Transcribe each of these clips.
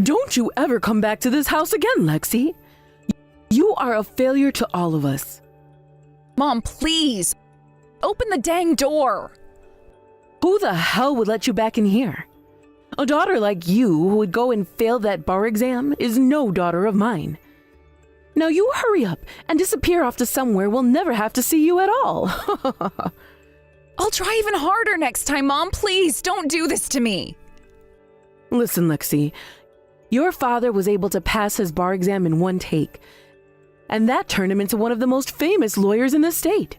Don't you ever come back to this house again, Lexi. You are a failure to all of us. Mom, please! Open the dang door! Who the hell would let you back in here? A daughter like you who would go and fail that bar exam is no daughter of mine. Now you hurry up and disappear off to somewhere we'll never have to see you at all. I'll try even harder next time, Mom. Please, don't do this to me. Listen, Lexi, your father was able to pass his bar exam in one take, and that turned him into one of the most famous lawyers in the state.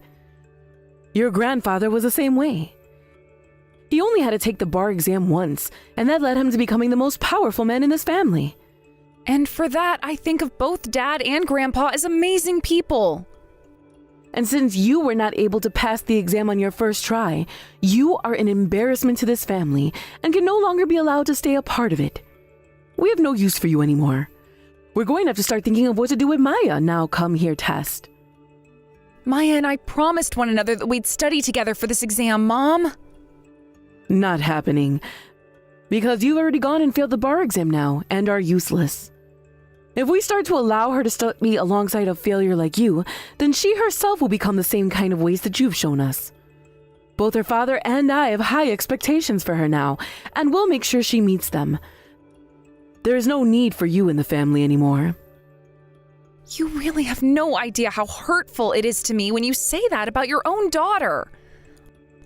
Your grandfather was the same way. He only had to take the bar exam once, and that led him to becoming the most powerful man in this family. And for that, I think of both Dad and Grandpa as amazing people. And since you were not able to pass the exam on your first try, you are an embarrassment to this family and can no longer be allowed to stay a part of it. We have no use for you anymore. We're going to have to start thinking of what to do with Maya now come here test. Maya and I promised one another that we'd study together for this exam, Mom. Not happening. Because you've already gone and failed the bar exam now and are useless. If we start to allow her to study alongside a failure like you, then she herself will become the same kind of waste that you've shown us. Both her father and I have high expectations for her now, and we'll make sure she meets them. There is no need for you in the family anymore. You really have no idea how hurtful it is to me when you say that about your own daughter.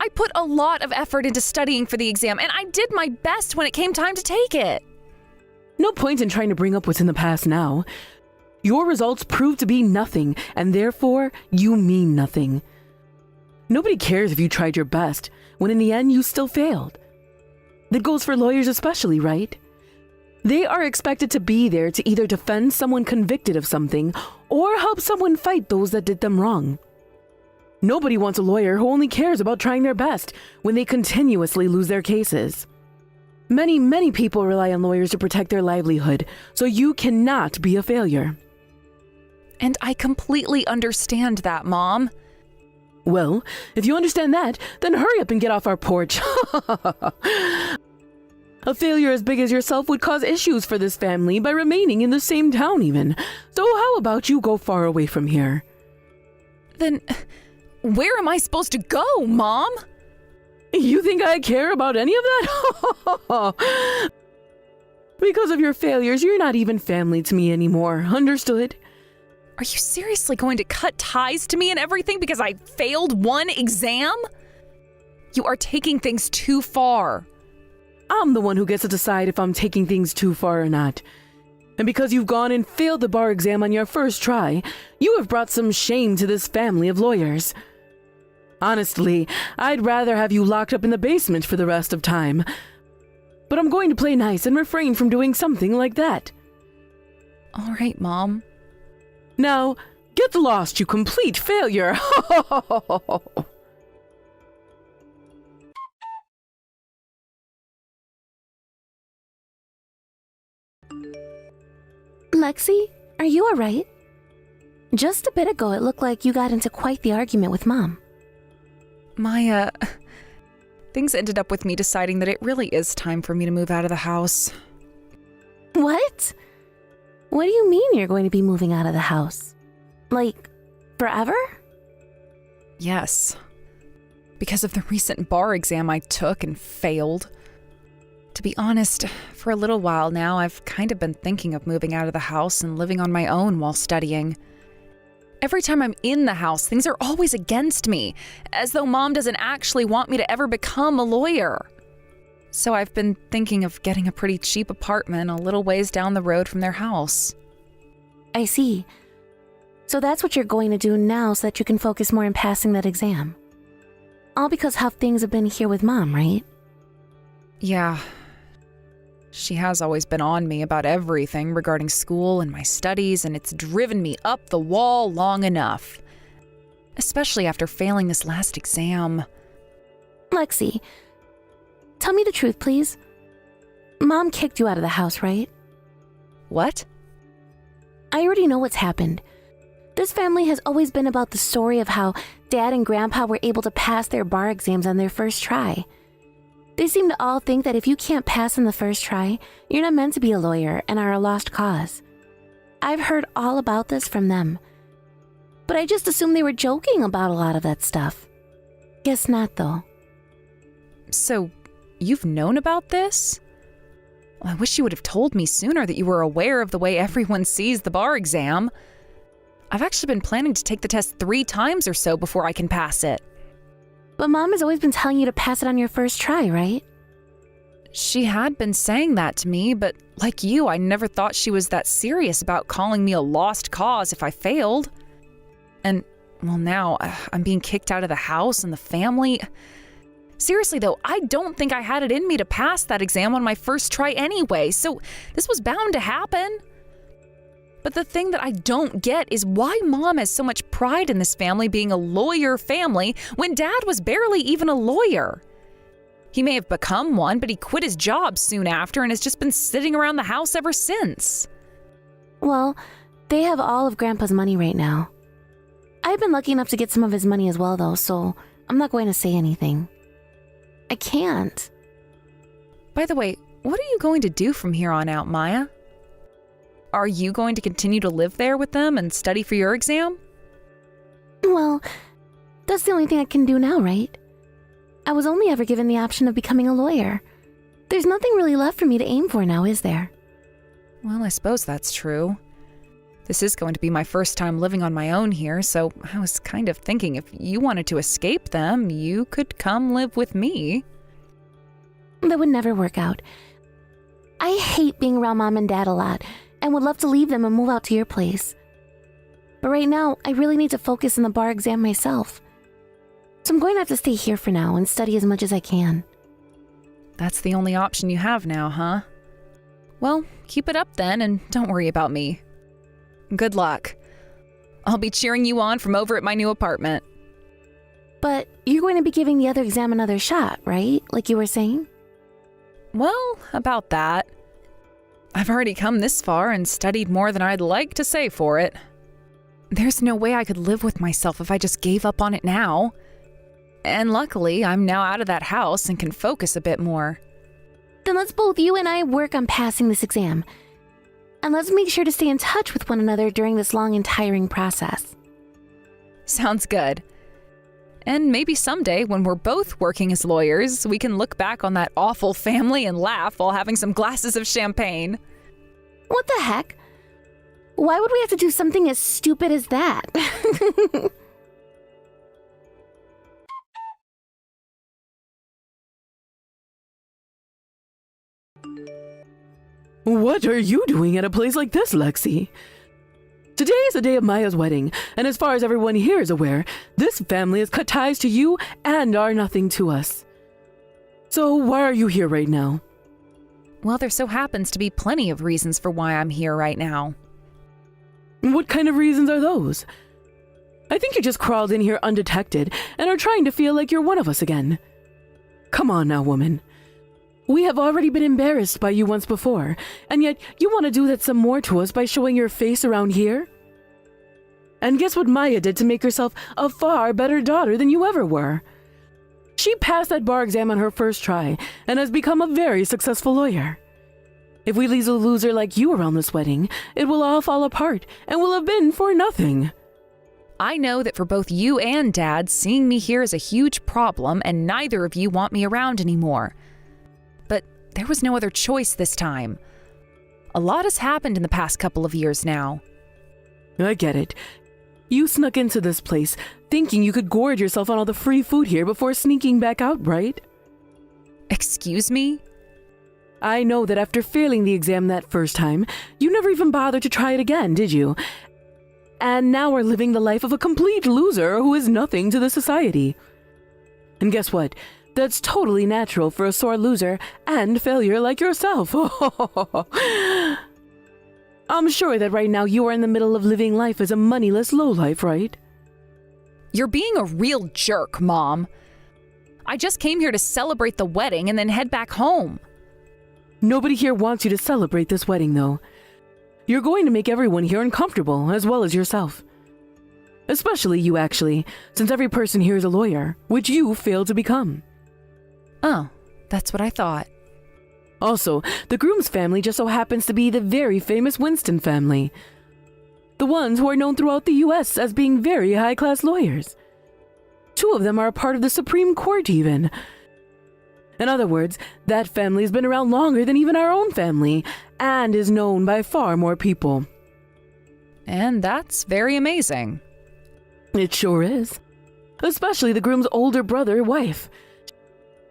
I put a lot of effort into studying for the exam, and I did my best when it came time to take it. No point in trying to bring up what's in the past now. Your results prove to be nothing, and therefore, you mean nothing. Nobody cares if you tried your best, when in the end you still failed. That goes for lawyers especially, right? They are expected to be there to either defend someone convicted of something, or help someone fight those that did them wrong. Nobody wants a lawyer who only cares about trying their best when they continuously lose their cases. Many people rely on lawyers to protect their livelihood, so you cannot be a failure. And I completely understand that, Mom. Well, if you understand that, then hurry up and get off our porch. A failure as big as yourself would cause issues for this family by remaining in the same town even. So how about you go far away from here? Then, where am I supposed to go, Mom? You think I care about any of that? Because of your failures, you're not even family to me anymore. Understood? Are you seriously going to cut ties to me and everything because I failed one exam? You are taking things too far. I'm the one who gets to decide if I'm taking things too far or not. And because you've gone and failed the bar exam on your first try, you have brought some shame to this family of lawyers. Honestly, I'd rather have you locked up in the basement for the rest of time. But I'm going to play nice and refrain from doing something like that. All right, Mom. Now, get lost, you complete failure. Lexi, are you alright? Just a bit ago, it looked like you got into quite the argument with Mom. Maya, things ended up with me deciding that it really is time for me to move out of the house. What? What do you mean you're going to be moving out of the house? Like, forever? Yes. Because of the recent bar exam I took and failed. To be honest, for a little while now, I've kind of been thinking of moving out of the house and living on my own while studying. Every time I'm in the house, things are always against me, as though Mom doesn't actually want me to ever become a lawyer. So I've been thinking of getting a pretty cheap apartment a little ways down the road from their house. I see. So that's what you're going to do now so that you can focus more on passing that exam. All because how things have been here with Mom, right? Yeah. She has always been on me about everything regarding school and my studies, and it's driven me up the wall long enough. Especially after failing this last exam. Lexi, tell me the truth, please. Mom kicked you out of the house, right? What? I already know what's happened. This family has always been about the story of how Dad and Grandpa were able to pass their bar exams on their first try. They seem to all think that if you can't pass in the first try, you're not meant to be a lawyer and are a lost cause. I've heard all about this from them. But I just assumed they were joking about a lot of that stuff. Guess not, though. So, you've known about this? Well, I wish you would have told me sooner that you were aware of the way everyone sees the bar exam. I've actually been planning to take the test 3 times or so before I can pass it. But Mom has always been telling you to pass it on your first try, right? She had been saying that to me, but like you, I never thought she was that serious about calling me a lost cause if I failed. And, well, now I'm being kicked out of the house and the family. Seriously, though, I don't think I had it in me to pass that exam on my first try anyway, so this was bound to happen. But the thing that I don't get is why Mom has so much pride in this family being a lawyer family when Dad was barely even a lawyer. He may have become one, but he quit his job soon after and has just been sitting around the house ever since. Well, they have all of Grandpa's money right now. I've been lucky enough to get some of his money as well, though, so I'm not going to say anything. I can't. By the way, what are you going to do from here on out, Maya? Are you going to continue to live there with them and study for your exam? Well, that's the only thing I can do now, right? I was only ever given the option of becoming a lawyer. There's nothing really left for me to aim for now, is there? Well, I suppose that's true. This is going to be my first time living on my own here, so I was kind of thinking if you wanted to escape them, you could come live with me. That would never work out. I hate being around Mom and Dad a lot, and would love to leave them and move out to your place. But right now, I really need to focus on the bar exam myself. So I'm going to have to stay here for now and study as much as I can. That's the only option you have now, huh? Well, keep it up then, and don't worry about me. Good luck. I'll be cheering you on from over at my new apartment. But you're going to be giving the other exam another shot, right? Like you were saying? Well, about that. I've already come this far and studied more than I'd like to say for it. There's no way I could live with myself if I just gave up on it now. And luckily, I'm now out of that house and can focus a bit more. Then let's both you and I work on passing this exam. And let's make sure to stay in touch with one another during this long and tiring process. Sounds good. And maybe someday, when we're both working as lawyers, we can look back on that awful family and laugh while having some glasses of champagne. What the heck? Why would we have to do something as stupid as that? What are you doing at a place like this, Lexi? Today is the day of Maya's wedding, and as far as everyone here is aware, this family has cut ties to you and are nothing to us. So why are you here right now? Well, there so happens to be plenty of reasons for why I'm here right now. What kind of reasons are those? I think you just crawled in here undetected and are trying to feel like you're one of us again. Come on now, woman. We have already been embarrassed by you once before, and yet you want to do that some more to us by showing your face around here? And guess what Maya did to make herself a far better daughter than you ever were? She passed that bar exam on her first try and has become a very successful lawyer. If we leave a loser like you around this wedding, it will all fall apart and will have been for nothing. I know that for both you and Dad, seeing me here is a huge problem, and neither of you want me around anymore. But there was no other choice this time. A lot has happened in the past couple of years now. I get it. You snuck into this place thinking you could gorge yourself on all the free food here before sneaking back out, right? Excuse me? I know that after failing the exam that first time, you never even bothered to try it again, did you? And now are living the life of a complete loser who is nothing to the society. And guess what? That's totally natural for a sore loser and failure like yourself. I'm sure that right now you are in the middle of living life as a moneyless lowlife, right? You're being a real jerk, Mom. I just came here to celebrate the wedding and then head back home. Nobody here wants you to celebrate this wedding, though. You're going to make everyone here uncomfortable, as well as yourself. Especially you, actually, since every person here is a lawyer, which you failed to become. Oh, That's what I thought. Also, the groom's family just so happens to be the very famous Winston family. The ones who are known throughout the U.S. as being very high-class lawyers. 2 of them are a part of the Supreme Court even. In other words, that family has been around longer than even our own family, and is known by far more people. And that's very amazing. It sure is. Especially the groom's older brother, wife.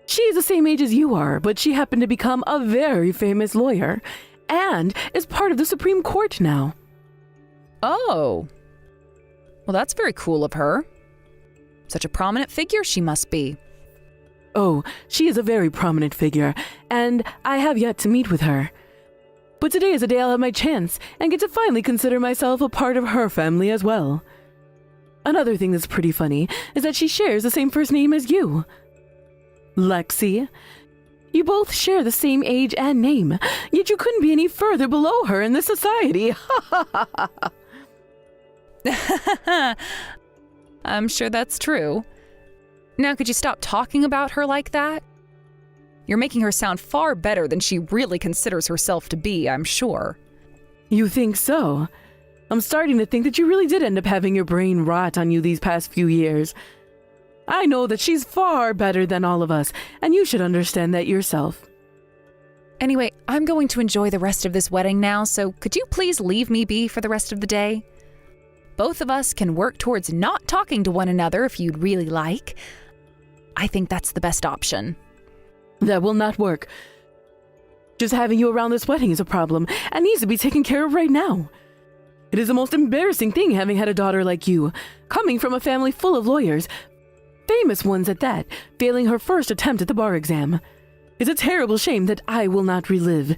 She's the same age as you are, but she happened to become a very famous lawyer, and is part of the Supreme Court now. Oh. Well, that's very cool of her. Such a prominent figure she must be. Oh, she is a very prominent figure, and I have yet to meet with her. But today is a day I'll have my chance, and get to finally consider myself a part of her family as well. Another thing that's pretty funny is that she shares the same first name as you. Lexi. You both share the same age and name, yet you couldn't be any further below her in this society. I'm sure that's true. Now, could you stop talking about her like that? You're making her sound far better than she really considers herself to be, I'm sure. You think so? I'm starting to think that you really did end up having your brain rot on you these past few years. I know that she's far better than all of us, and you should understand that yourself. Anyway, I'm going to enjoy the rest of this wedding now, so could you please leave me be for the rest of the day? Both of us can work towards not talking to one another if you'd really like. I think that's the best option. That will not work. Just having you around this wedding is a problem, and needs to be taken care of right now. It is the most embarrassing thing having had a daughter like you, coming from a family full of lawyers, famous ones at that, failing her first attempt at the bar exam. It's a terrible shame that I will not relive.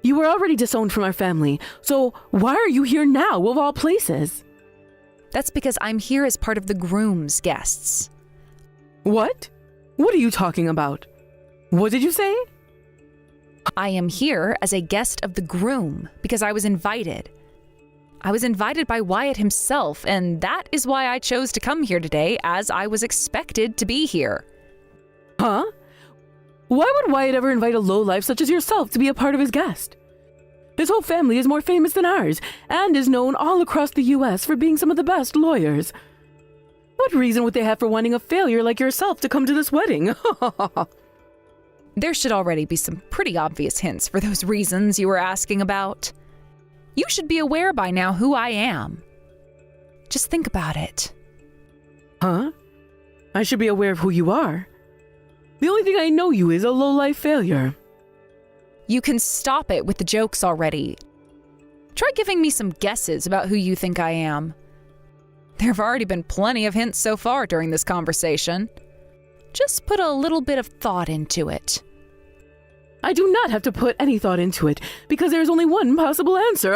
You were already disowned from our family, so why are you here now, of all places? That's because I'm here as part of the groom's guests. What? What are you talking about? What did you say? I am here as a guest of the groom because I was invited. I was invited by Wyatt himself, and that is why I chose to come here today, as I was expected to be here. Huh? Why would Wyatt ever invite a lowlife such as yourself to be a part of his guest? His whole family is more famous than ours, and is known all across the U.S. for being some of the best lawyers. What reason would they have for wanting a failure like yourself to come to this wedding? There should already be some pretty obvious hints for those reasons you were asking about. You should be aware by now who I am. Just think about it. Huh? I should be aware of who you are. The only thing I know you is a low-life failure. You can stop it with the jokes already. Try giving me some guesses about who you think I am. There have already been plenty of hints so far during this conversation. Just put a little bit of thought into it. I do not have to put any thought into it, because there is only one possible answer.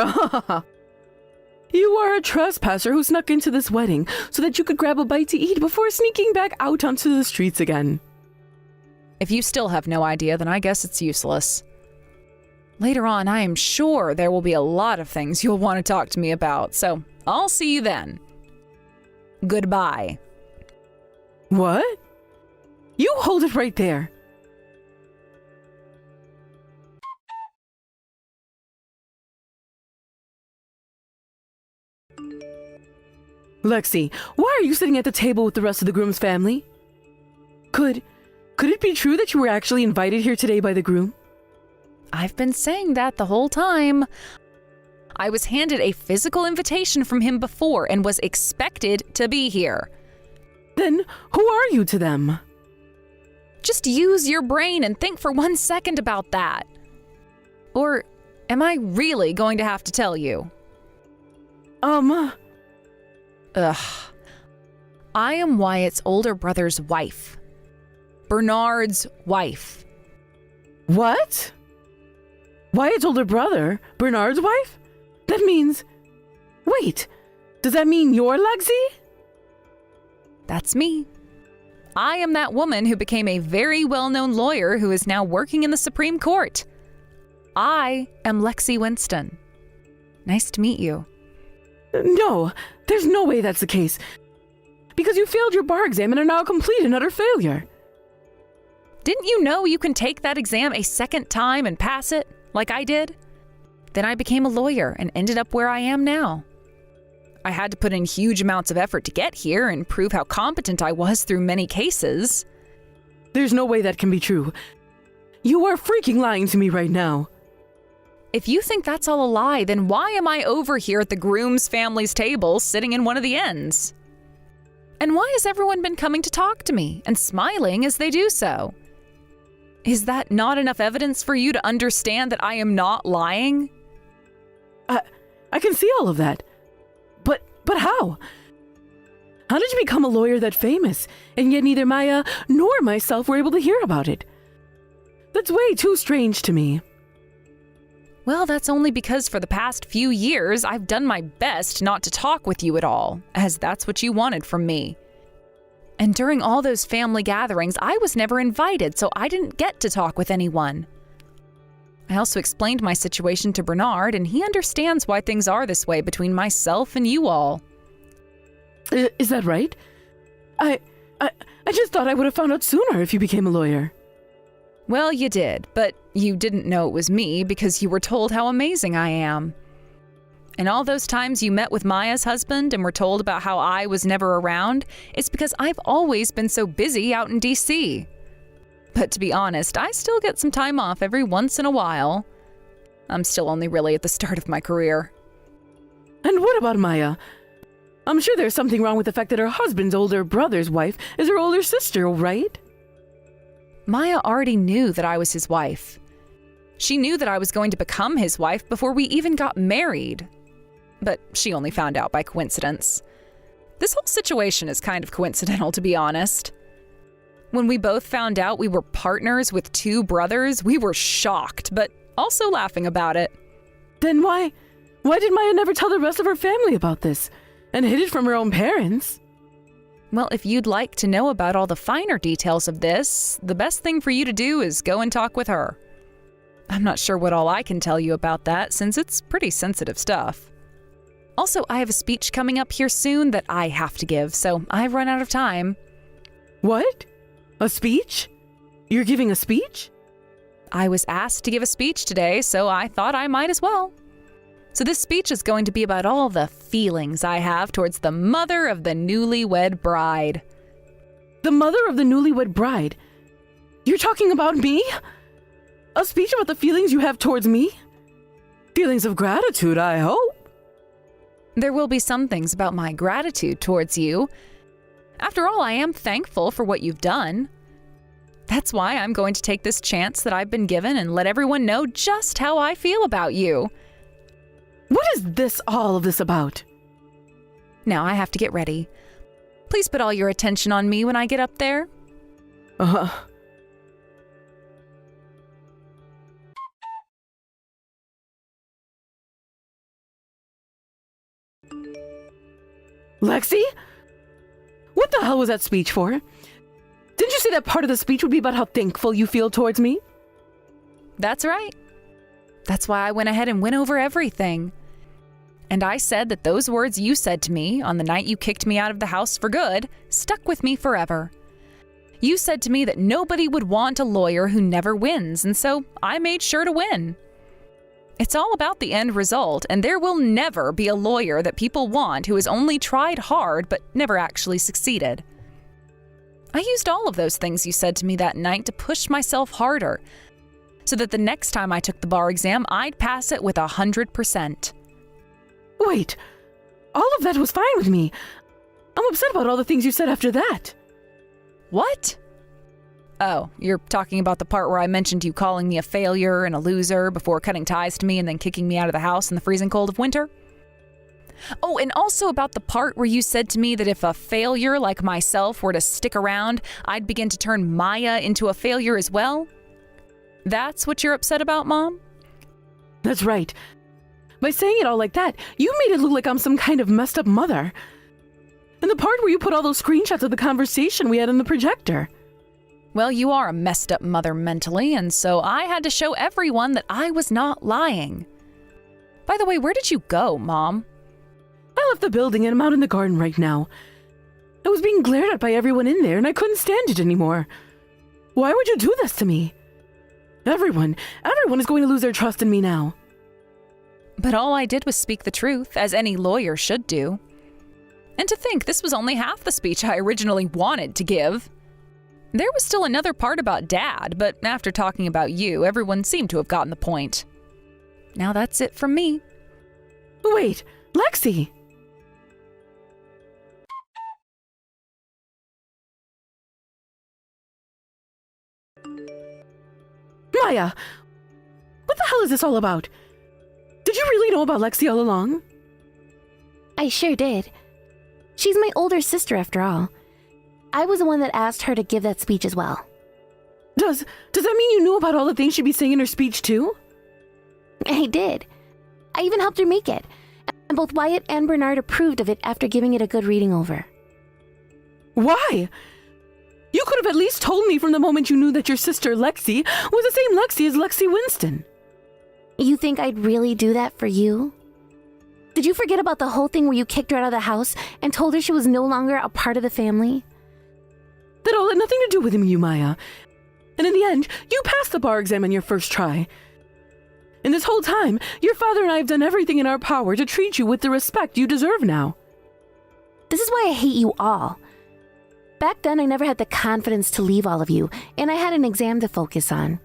You are a trespasser who snuck into this wedding so that you could grab a bite to eat before sneaking back out onto the streets again. If you still have no idea, then I guess it's useless. Later on, I am sure there will be a lot of things you'll want to talk to me about, so I'll see you then. Goodbye. What? You hold it right there. Lexi, why are you sitting at the table with the rest of the groom's family? Could it be true that you were actually invited here today by the groom? I've been saying that the whole time. I was handed a physical invitation from him before and was expected to be here. Then who are you to them? Just use your brain and think for 1 second about that. Or am I really going to have to tell you? Ugh. I am Wyatt's older brother's wife. Bernard's wife. What? Wyatt's older brother? Bernard's wife? That means... Wait, does that mean you're Lexi? That's me. I am that woman who became a very well-known lawyer who is now working in the Supreme Court. I am Lexi Winston. Nice to meet you. No, there's no way that's the case. Because you failed your bar exam and are now a complete and utter failure. Didn't you know you can take that exam a second time and pass it, like I did? Then I became a lawyer and ended up where I am now. I had to put in huge amounts of effort to get here and prove how competent I was through many cases. There's no way that can be true. You are freaking lying to me right now. If you think that's all a lie, then why am I over here at the groom's family's table sitting in one of the ends? And why has everyone been coming to talk to me and smiling as they do so? Is that not enough evidence for you to understand that I am not lying? I can see all of that. But how? How did you become a lawyer that famous, and yet neither Maya nor myself were able to hear about it? That's way too strange to me. Well, that's only because for the past few years, I've done my best not to talk with you at all, as that's what you wanted from me. And during all those family gatherings, I was never invited, so I didn't get to talk with anyone. I also explained my situation to Bernard, and he understands why things are this way between myself and you all. Is that right? I just thought I would have found out sooner if you became a lawyer. Well, you did, but you didn't know it was me because you were told how amazing I am. And all those times you met with Maya's husband and were told about how I was never around, it's because I've always been so busy out in D.C. But to be honest, I still get some time off every once in a while. I'm still only really at the start of my career. And what about Maya? I'm sure there's something wrong with the fact that her husband's older brother's wife is her older sister, right? Maya already knew that I was his wife. She knew that I was going to become his wife before we even got married. But she only found out by coincidence. This whole situation is kind of coincidental, to be honest. When we both found out we were partners with two brothers, we were shocked, but also laughing about it. Then why did Maya never tell the rest of her family about this and hid it from her own parents? Well, if you'd like to know about all the finer details of this, the best thing for you to do is go and talk with her. I'm not sure what all I can tell you about that, since it's pretty sensitive stuff. Also, I have a speech coming up here soon that I have to give, so I've run out of time. What? A speech? You're giving a speech? I was asked to give a speech today, so I thought I might as well. So this speech is going to be about all the feelings I have towards the mother of the newlywed bride. The mother of the newlywed bride? You're talking about me? A speech about the feelings you have towards me? Feelings of gratitude, I hope. There will be some things about my gratitude towards you. After all, I am thankful for what you've done. That's why I'm going to take this chance that I've been given and let everyone know just how I feel about you. What is all of this about? Now I have to get ready. Please put all your attention on me when I get up there. Lexi? What the hell was that speech for? Didn't you say that part of the speech would be about how thankful you feel towards me? That's right. That's why I went ahead and went over everything. And I said that those words you said to me on the night you kicked me out of the house for good stuck with me forever. You said to me that nobody would want a lawyer who never wins, and so I made sure to win. It's all about the end result, and there will never be a lawyer that people want who has only tried hard but never actually succeeded. I used all of those things you said to me that night to push myself harder, so that the next time I took the bar exam, I'd pass it with 100%. Wait, all of that was fine with me. I'm upset about all the things you said after that. What? Oh, you're talking about the part where I mentioned you calling me a failure and a loser before cutting ties to me and then kicking me out of the house in the freezing cold of winter? Oh, and also about the part where you said to me that if a failure like myself were to stick around, I'd begin to turn Maya into a failure as well? That's what you're upset about, Mom? That's right. By saying it all like that, you made it look like I'm some kind of messed up mother. And the part where you put all those screenshots of the conversation we had in the projector. Well, you are a messed up mother mentally, and so I had to show everyone that I was not lying. By the way, where did you go, Mom? I left the building and I'm out in the garden right now. I was being glared at by everyone in there and I couldn't stand it anymore. Why would you do this to me? Everyone is going to lose their trust in me now. But all I did was speak the truth, as any lawyer should do. And to think this was only half the speech I originally wanted to give. There was still another part about Dad, but after talking about you, everyone seemed to have gotten the point. Now that's it from me. Wait, Lexi! Maya! What the hell is this all about? Did you really know about Lexi all along? I sure did. She's my older sister after all. I was the one that asked her to give that speech as well. Does that mean you knew about all the things she'd be saying in her speech too? I did. I even helped her make it. And both Wyatt and Bernard approved of it after giving it a good reading over. Why? You could have at least told me from the moment you knew that your sister Lexi was the same Lexi as Lexi Winston. You think I'd really do that for you? Did you forget about the whole thing where you kicked her out of the house and told her she was no longer a part of the family? That all had nothing to do with you, Maya. And in the end, you passed the bar exam on your first try. And this whole time, your father and I have done everything in our power to treat you with the respect you deserve now. This is why I hate you all. Back then, I never had the confidence to leave all of you, and I had an exam to focus on.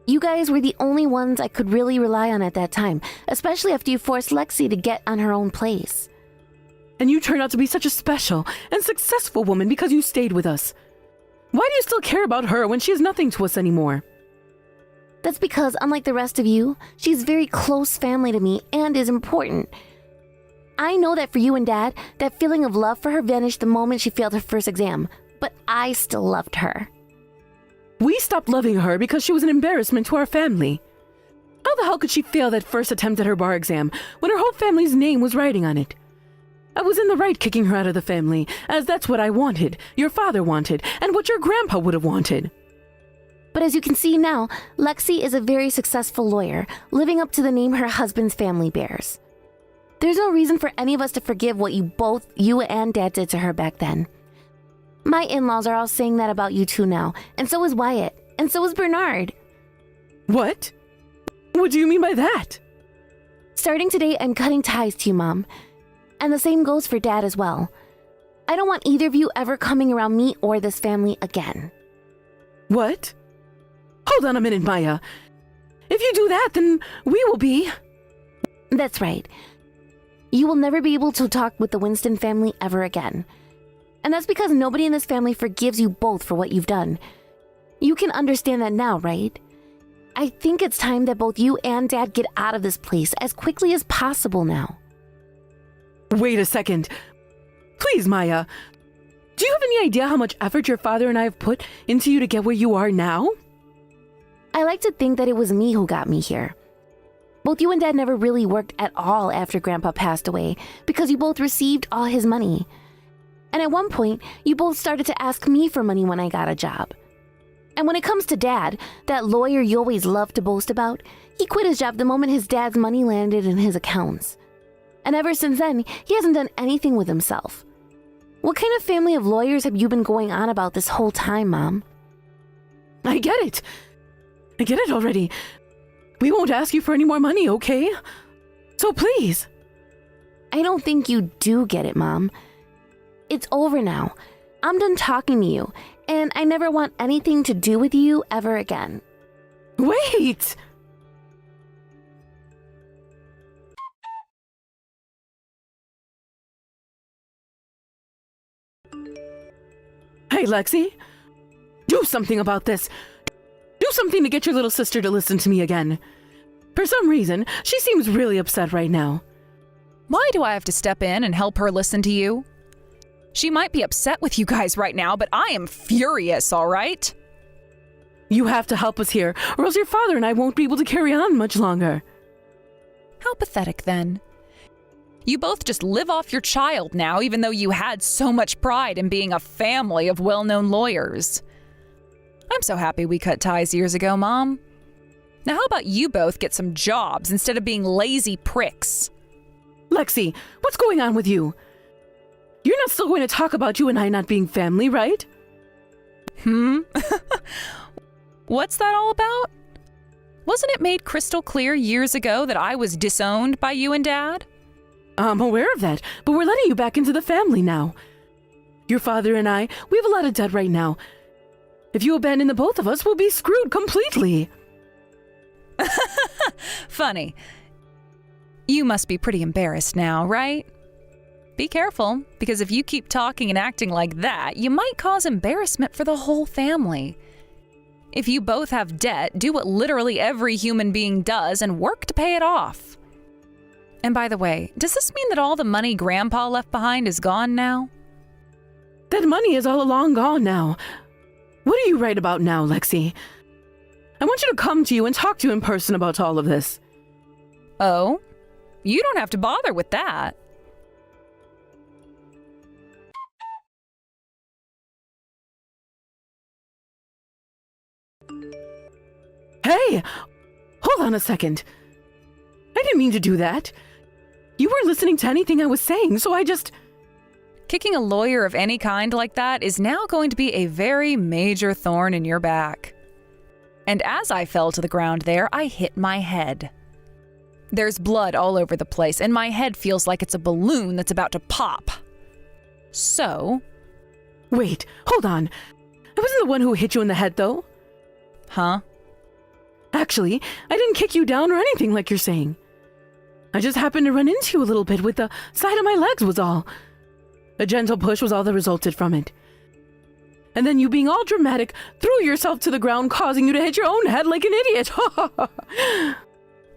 You guys were the only ones I could really rely on at that time, especially after you forced Lexi to get on her own place. And you turned out to be such a special and successful woman because you stayed with us. Why do you still care about her when she is nothing to us anymore? That's because, unlike the rest of you, she's very close family to me and is important. I know that for you and Dad, that feeling of love for her vanished the moment she failed her first exam, but I still loved her. We stopped loving her because she was an embarrassment to our family. How the hell could she fail that first attempt at her bar exam when her whole family's name was riding on it? I was in the right kicking her out of the family, as that's what I wanted, your father wanted, and what your grandpa would have wanted. But as you can see now, Lexi is a very successful lawyer, living up to the name her husband's family bears. There's no reason for any of us to forgive what you and Dad did to her back then. My in-laws are all saying that about you too now, and so is Wyatt, and so is Bernard. What? What do you mean by that? Starting today, I'm cutting ties to you, Mom. And the same goes for Dad as well. I don't want either of you ever coming around me or this family again. What? Hold on a minute, Maya. If you do that, then we will be... That's right. You will never be able to talk with the Winston family ever again. And that's because nobody in this family forgives you both for what you've done. You can understand that now, right? I think it's time that both you and Dad get out of this place as quickly as possible now. Wait a second. Please, Maya. Do you have any idea how much effort your father and I have put into you to get where you are now? I like to think that it was me who got me here. Both you and Dad never really worked at all after Grandpa passed away because you both received all his money. And at one point, you both started to ask me for money when I got a job. And when it comes to Dad, that lawyer you always loved to boast about, he quit his job the moment his dad's money landed in his accounts. And ever since then, he hasn't done anything with himself. What kind of family of lawyers have you been going on about this whole time, Mom? I get it. I get it already. We won't ask you for any more money, okay? So please. I don't think you do get it, Mom. It's over now. I'm done talking to you, and I never want anything to do with you ever again. Wait! Hey, Lexi. Do something about this. Do something to get your little sister to listen to me again. For some reason, she seems really upset right now. Why do I have to step in and help her listen to you? She might be upset with you guys right now, but I am furious, all right? You have to help us here, or else your father and I won't be able to carry on much longer. How pathetic, then. You both just live off your child now, even though you had so much pride in being a family of well-known lawyers. I'm so happy we cut ties years ago, Mom. Now how about you both get some jobs instead of being lazy pricks? Lexi, what's going on with you? You're not still going to talk about you and I not being family, right? What's that all about? Wasn't it made crystal clear years ago that I was disowned by you and Dad? I'm aware of that, but we're letting you back into the family now. Your father and I, we have a lot of debt right now. If you abandon the both of us, we'll be screwed completely. Funny. You must be pretty embarrassed now, right? Be careful, because if you keep talking and acting like that, you might cause embarrassment for the whole family. If you both have debt, do what literally every human being does and work to pay it off. And by the way, does this mean that all the money Grandpa left behind is gone now? That money is all along gone now. What are you right about now, Lexi? I want you to come to you and talk to you in person about all of this. Oh? You don't have to bother with that. Hey! Hold on a second. I didn't mean to do that. You weren't listening to anything I was saying, so I just... Kicking a lawyer of any kind like that is now going to be a very major thorn in your back. And as I fell to the ground there, I hit my head. There's blood all over the place, and my head feels like it's a balloon that's about to pop. So... Wait, hold on. I wasn't the one who hit you in the head, though. Huh? Actually, I didn't kick you down or anything like you're saying. I just happened to run into you a little bit with the side of my legs was all. A gentle push was all that resulted from it. And then you being all dramatic threw yourself to the ground, causing you to hit your own head like an idiot.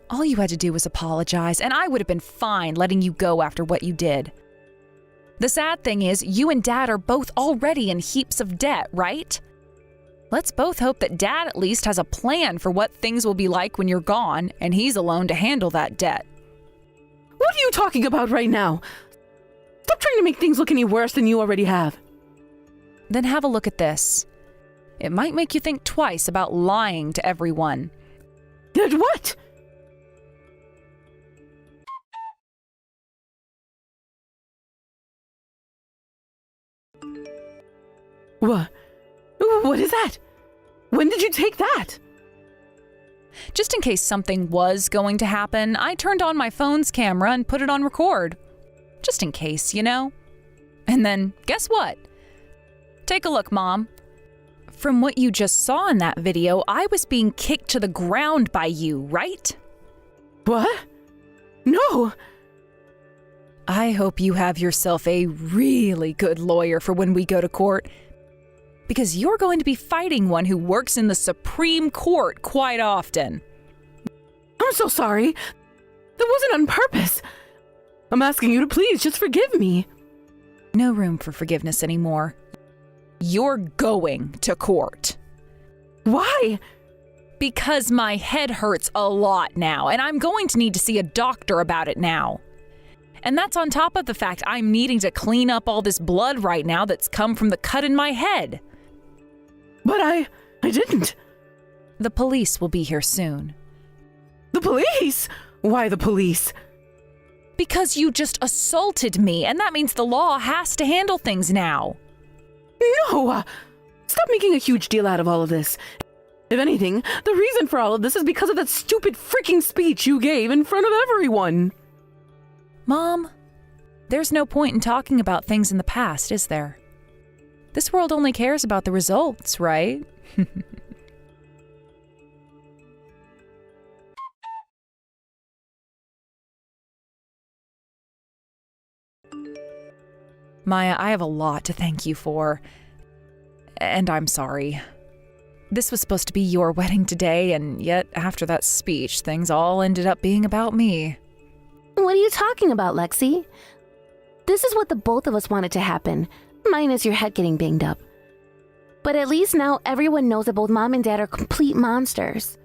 All you had to do was apologize, and I would have been fine letting you go after what you did. The sad thing is, you and Dad are both already in heaps of debt, right? Let's both hope that Dad at least has a plan for what things will be like when you're gone, and he's alone to handle that debt. What are you talking about right now? Stop trying to make things look any worse than you already have. Then have a look at this. It might make you think twice about lying to everyone. Did what? What is that? When did you take that? Just in case something was going to happen, I turned on my phone's camera and put it on record. Just in case, you know? And then, guess what? Take a look, Mom. From what you just saw in that video, I was being kicked to the ground by you, right? What? No! I hope you have yourself a really good lawyer for when we go to court. Because you're going to be fighting one who works in the Supreme Court quite often. I'm so sorry. That wasn't on purpose. I'm asking you to please just forgive me. No room for forgiveness anymore. You're going to court. Why? Because my head hurts a lot now, and I'm going to need to see a doctor about it now. And that's on top of the fact I'm needing to clean up all this blood right now that's come from the cut in my head. But I didn't. The police will be here soon. The police? Why the police? Because you just assaulted me, and that means the law has to handle things now. No! Stop making a huge deal out of all of this. If anything, the reason for all of this is because of that stupid freaking speech you gave in front of everyone. Mom, there's no point in talking about things in the past, is there? This world only cares about the results, right? Maya, I have a lot to thank you for. And I'm sorry. This was supposed to be your wedding today, and yet after that speech, things all ended up being about me. What are you talking about, Lexi? This is what the both of us wanted to happen, minus your head getting banged up. But at least now everyone knows that both Mom and Dad are complete monsters.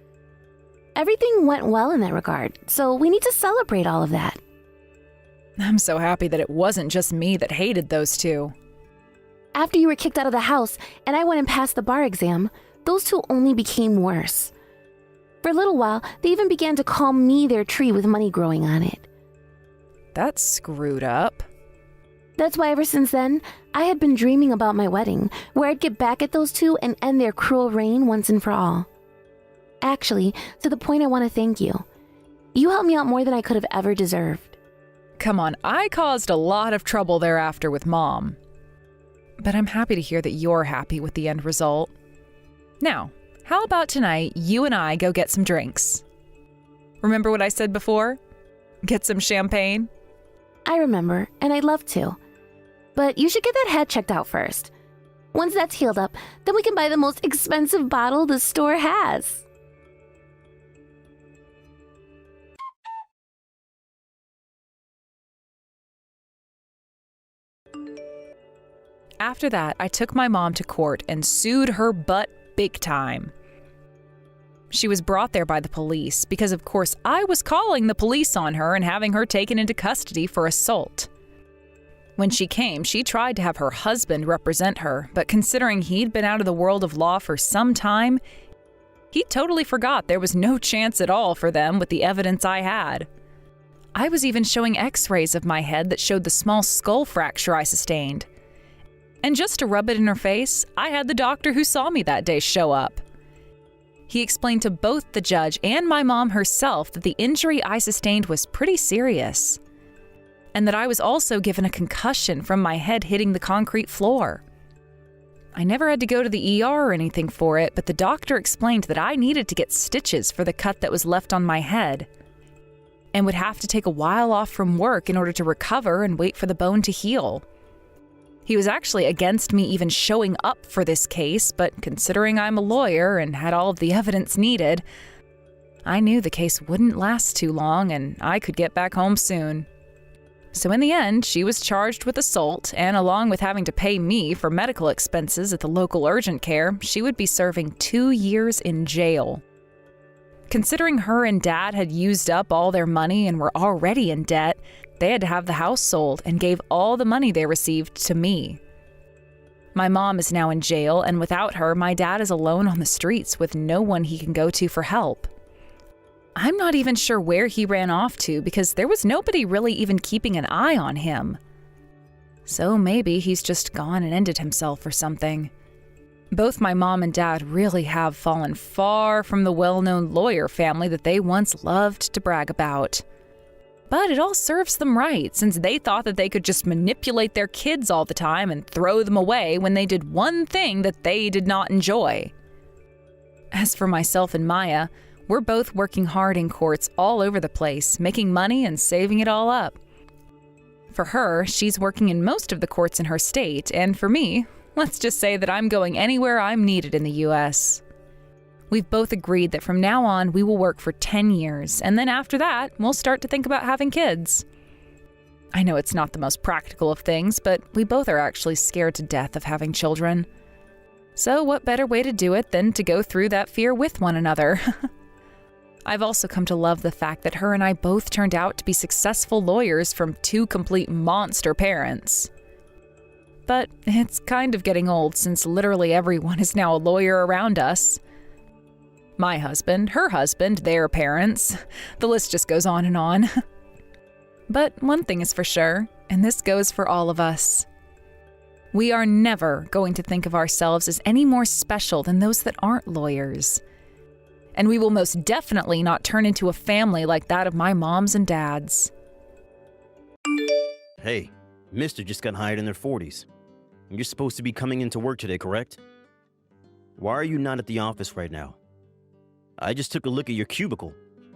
Everything went well in that regard, so we need to celebrate all of that. I'm so happy that it wasn't just me that hated those two. After you were kicked out of the house and I went and passed the bar exam, those two only became worse. For a little while, they even began to call me their tree with money growing on it. That's screwed up. That's why ever since then, I had been dreaming about my wedding, where I'd get back at those two and end their cruel reign once and for all. Actually, to the point I want to thank you. You helped me out more than I could have ever deserved. Come on, I caused a lot of trouble thereafter with Mom. But I'm happy to hear that you're happy with the end result. Now, how about tonight you and I go get some drinks? Remember what I said before? Get some champagne? I remember, and I'd love to. But you should get that head checked out first. Once that's healed up, then we can buy the most expensive bottle the store has. After that, I took my mom to court and sued her butt big time. She was brought there by the police because, of course, I was calling the police on her and having her taken into custody for assault. When she came, she tried to have her husband represent her, but considering he'd been out of the world of law for some time, he totally forgot there was no chance at all for them with the evidence I had. I was even showing x-rays of my head that showed the small skull fracture I sustained. And just to rub it in her face, I had the doctor who saw me that day show up. He explained to both the judge and my mom herself that the injury I sustained was pretty serious, and that I was also given a concussion from my head hitting the concrete floor. I never had to go to the ER or anything for it, but the doctor explained that I needed to get stitches for the cut that was left on my head, and would have to take a while off from work in order to recover and wait for the bone to heal. He was actually against me even showing up for this case, but considering I'm a lawyer and had all of the evidence needed, I knew the case wouldn't last too long and I could get back home soon. So in the end, she was charged with assault, and along with having to pay me for medical expenses at the local urgent care, she would be serving 2 years in jail. Considering her and Dad had used up all their money and were already in debt, they had to have the house sold and gave all the money they received to me. My mom is now in jail, and without her, my dad is alone on the streets with no one he can go to for help. I'm not even sure where he ran off to because there was nobody really even keeping an eye on him. So maybe he's just gone and ended himself or something. Both my mom and dad really have fallen far from the well-known lawyer family that they once loved to brag about. But it all serves them right, since they thought that they could just manipulate their kids all the time and throw them away when they did one thing that they did not enjoy. As for myself and Maya, we're both working hard in courts all over the place, making money and saving it all up. For her, she's working in most of the courts in her state, and for me, let's just say that I'm going anywhere I'm needed in the U.S. We've both agreed that from now on we will work for 10 years, and then after that, we'll start to think about having kids. I know it's not the most practical of things, but we both are actually scared to death of having children. So what better way to do it than to go through that fear with one another? I've also come to love the fact that her and I both turned out to be successful lawyers from 2 complete monster parents. But it's kind of getting old since literally everyone is now a lawyer around us. My husband, her husband, their parents. The list just goes on and on. But one thing is for sure, and this goes for all of us. We are never going to think of ourselves as any more special than those that aren't lawyers. And we will most definitely not turn into a family like that of my moms and dads. Hey, Mister just got hired in their 40s. You're supposed to be coming into work today, correct? Why are you not at the office right now? I just took a look at your cubicle,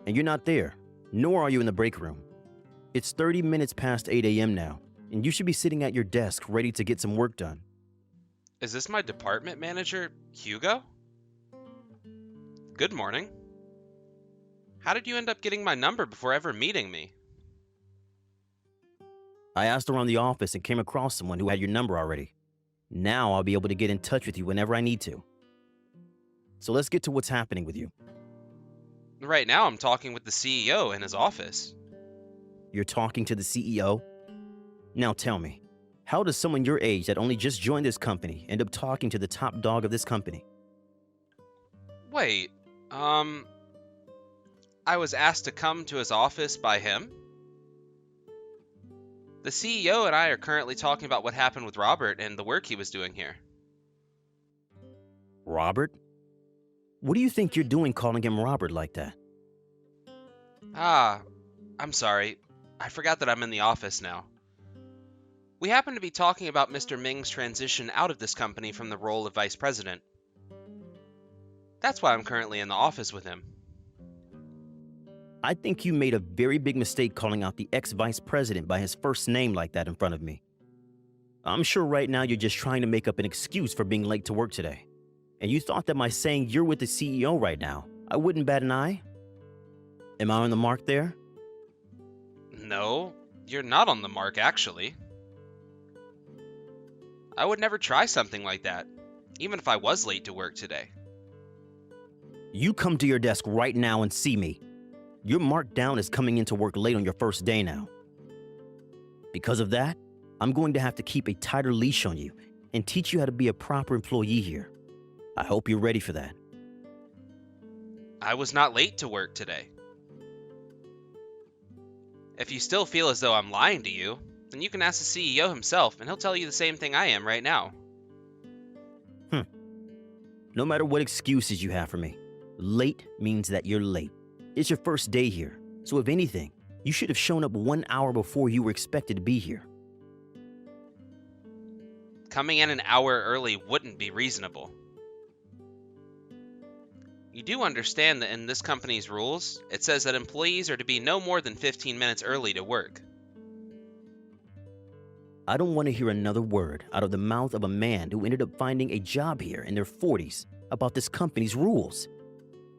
and you're not there, nor are you in the break room. It's 30 minutes past 8 a.m. now, and you should be sitting at your desk ready to get some work done. Is this my department manager, Hugo? Good morning. How did you end up getting my number before ever meeting me? I asked around the office and came across someone who had your number already. Now I'll be able to get in touch with you whenever I need to. So let's get to what's happening with you. Right now I'm talking with the CEO in his office. You're talking to the CEO? Now tell me, how does someone your age that only just joined this company end up talking to the top dog of this company? Wait, I was asked to come to his office by him? The CEO and I are currently talking about what happened with Robert and the work he was doing here. Robert? What do you think you're doing calling him Robert like that? Ah, I'm sorry. I forgot that I'm in the office now. We happen to be talking about Mr. Ming's transition out of this company from the role of vice president. That's why I'm currently in the office with him. I think you made a very big mistake calling out the ex-vice president by his first name like that in front of me. I'm sure right now you're just trying to make up an excuse for being late to work today. And you thought that by saying you're with the CEO right now, I wouldn't bat an eye? Am I on the mark there? No, you're not on the mark, actually. I would never try something like that, even if I was late to work today. You come to your desk right now and see me. You're marked down as coming into work late on your first day now. Because of that, I'm going to have to keep a tighter leash on you and teach you how to be a proper employee here. I hope you're ready for that. I was not late to work today. If you still feel as though I'm lying to you, then you can ask the CEO himself, and he'll tell you the same thing I am right now. No matter what excuses you have for me, late means that you're late. It's your first day here, so if anything, you should have shown up 1 hour before you were expected to be here. Coming in an hour early wouldn't be reasonable. You do understand that in this company's rules, it says that employees are to be no more than 15 minutes early to work. I don't want to hear another word out of the mouth of a man who ended up finding a job here in their 40s about this company's rules.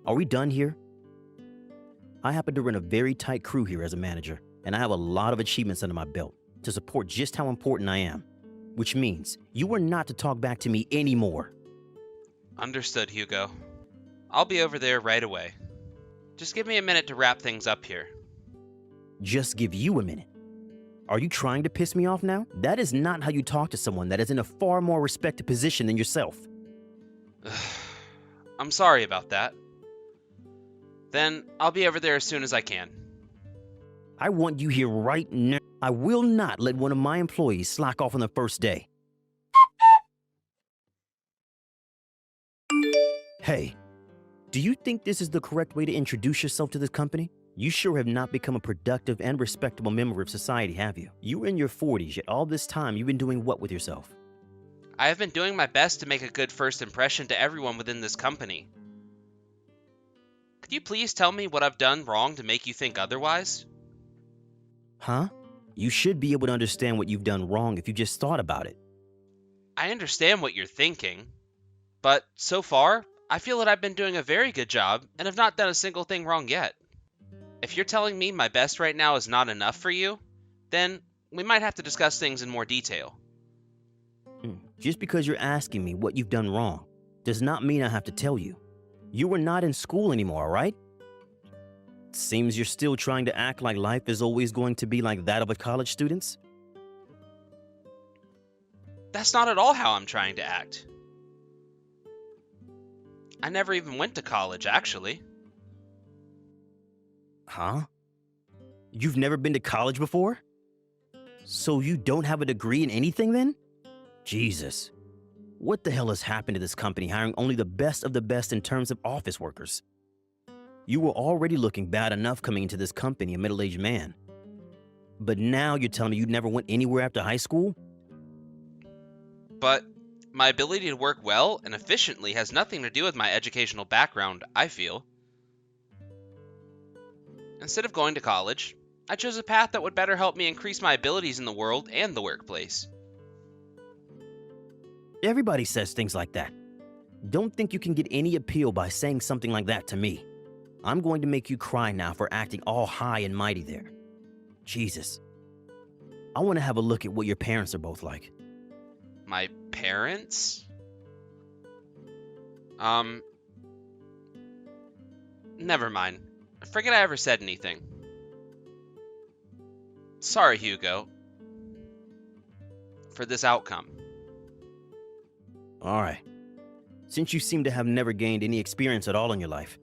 Are we done here? I happen to run a very tight crew here as a manager, and I have a lot of achievements under my belt to support just how important I am, which means you are not to talk back to me anymore. Understood, Hugo. I'll be over there right away. Just give me a minute to wrap things up here. Just give you a minute. Are you trying to piss me off now? That is not how you talk to someone that is in a far more respected position than yourself. I'm sorry about that. Then I'll be over there as soon as I can. I want you here right now. I will not let one of my employees slack off on the first day. Hey, do you think this is the correct way to introduce yourself to this company? You sure have not become a productive and respectable member of society, have you? You're in your 40s, yet all this time you've been doing what with yourself? I have been doing my best to make a good first impression to everyone within this company. Could you please tell me what I've done wrong to make you think otherwise? Huh? You should be able to understand what you've done wrong if you just thought about it. I understand what you're thinking, but so far, I feel that I've been doing a very good job and have not done a single thing wrong yet. If you're telling me my best right now is not enough for you, then we might have to discuss things in more detail. Just because you're asking me what you've done wrong does not mean I have to tell you. You are not in school anymore, right? Seems you're still trying to act like life is always going to be like that of a college student's. That's not at all how I'm trying to act. I never even went to college, actually. Huh? You've never been to college before? So you don't have a degree in anything then? Jesus. What the hell has happened to this company hiring only the best of the best in terms of office workers? You were already looking bad enough coming into this company, a middle-aged man. But now you're telling me you never went anywhere after high school? But my ability to work well and efficiently has nothing to do with my educational background, I feel. Instead of going to college, I chose a path that would better help me increase my abilities in the world and the workplace. Everybody says things like that. Don't think you can get any appeal by saying something like that to me. I'm going to make you cry now for acting all high and mighty there. Jesus. I want to have a look at what your parents are both like. My parents? Never mind. Forget I ever said anything. Sorry, Hugo, for this outcome. Alright. Since you seem to have never gained any experience at all in your life,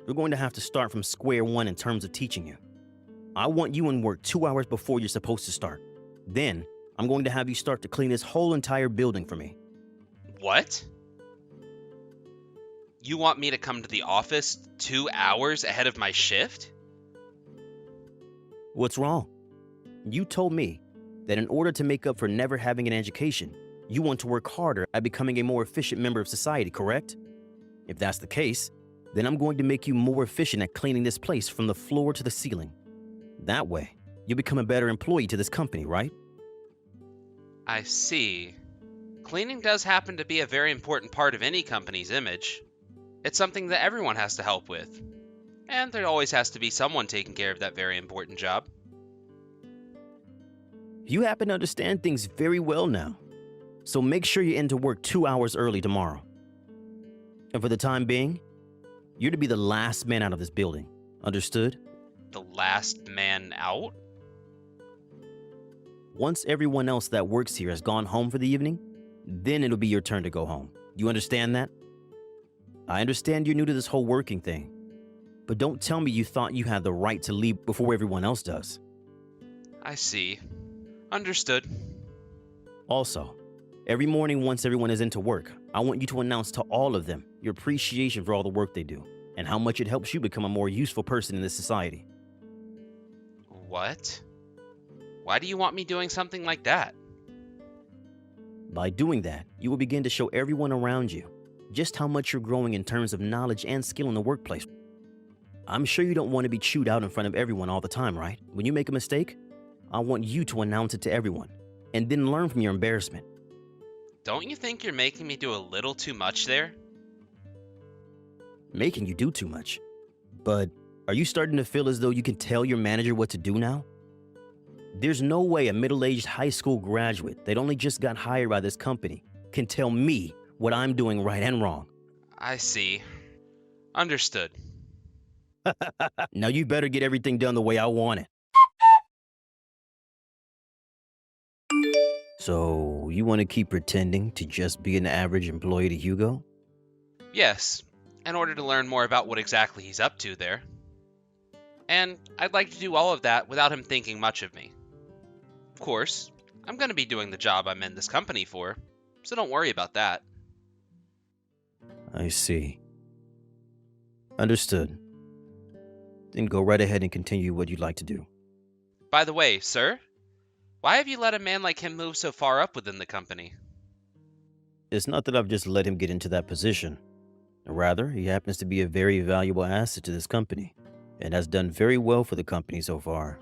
we're going to have to start from square one in terms of teaching you. I want you in work 2 hours before you're supposed to start. Then, I'm going to have you start to clean this whole entire building for me. What? You want me to come to the office 2 hours ahead of my shift? What's wrong? You told me that in order to make up for never having an education, you want to work harder at becoming a more efficient member of society, correct? If that's the case, then I'm going to make you more efficient at cleaning this place from the floor to the ceiling. That way, you'll become a better employee to this company, right? I see. Cleaning does happen to be a very important part of any company's image. It's something that everyone has to help with. And there always has to be someone taking care of that very important job. You happen to understand things very well now. So make sure you're into work 2 hours early tomorrow. And for the time being, you're to be the last man out of this building. Understood? The last man out? Once everyone else that works here has gone home for the evening, then it'll be your turn to go home. You understand that? I understand you're new to this whole working thing, but don't tell me you thought you had the right to leave before everyone else does. I see. Understood. Also, every morning once everyone is into work, I want you to announce to all of them your appreciation for all the work they do and how much it helps you become a more useful person in this society. What? Why do you want me doing something like that? By doing that, you will begin to show everyone around you just how much you're growing in terms of knowledge and skill in the workplace. I'm sure you don't want to be chewed out in front of everyone all the time, right? When you make a mistake, I want you to announce it to everyone and then learn from your embarrassment. Don't you think you're making me do a little too much there? Making you do too much. But are you starting to feel as though you can tell your manager what to do now? There's no way a middle-aged high school graduate that only just got hired by this company can tell me what I'm doing right and wrong. I see. Understood. Now you better get everything done the way I want it. So, you want to keep pretending to just be an average employee to Hugo? Yes, in order to learn more about what exactly he's up to there. And I'd like to do all of that without him thinking much of me. Of course, I'm going to be doing the job I'm in this company for, so don't worry about that. I see. Understood. Then go right ahead and continue what you'd like to do. By the way, sir, why have you let a man like him move so far up within the company? It's not that I've just let him get into that position. Rather, he happens to be a very valuable asset to this company, and has done very well for the company so far.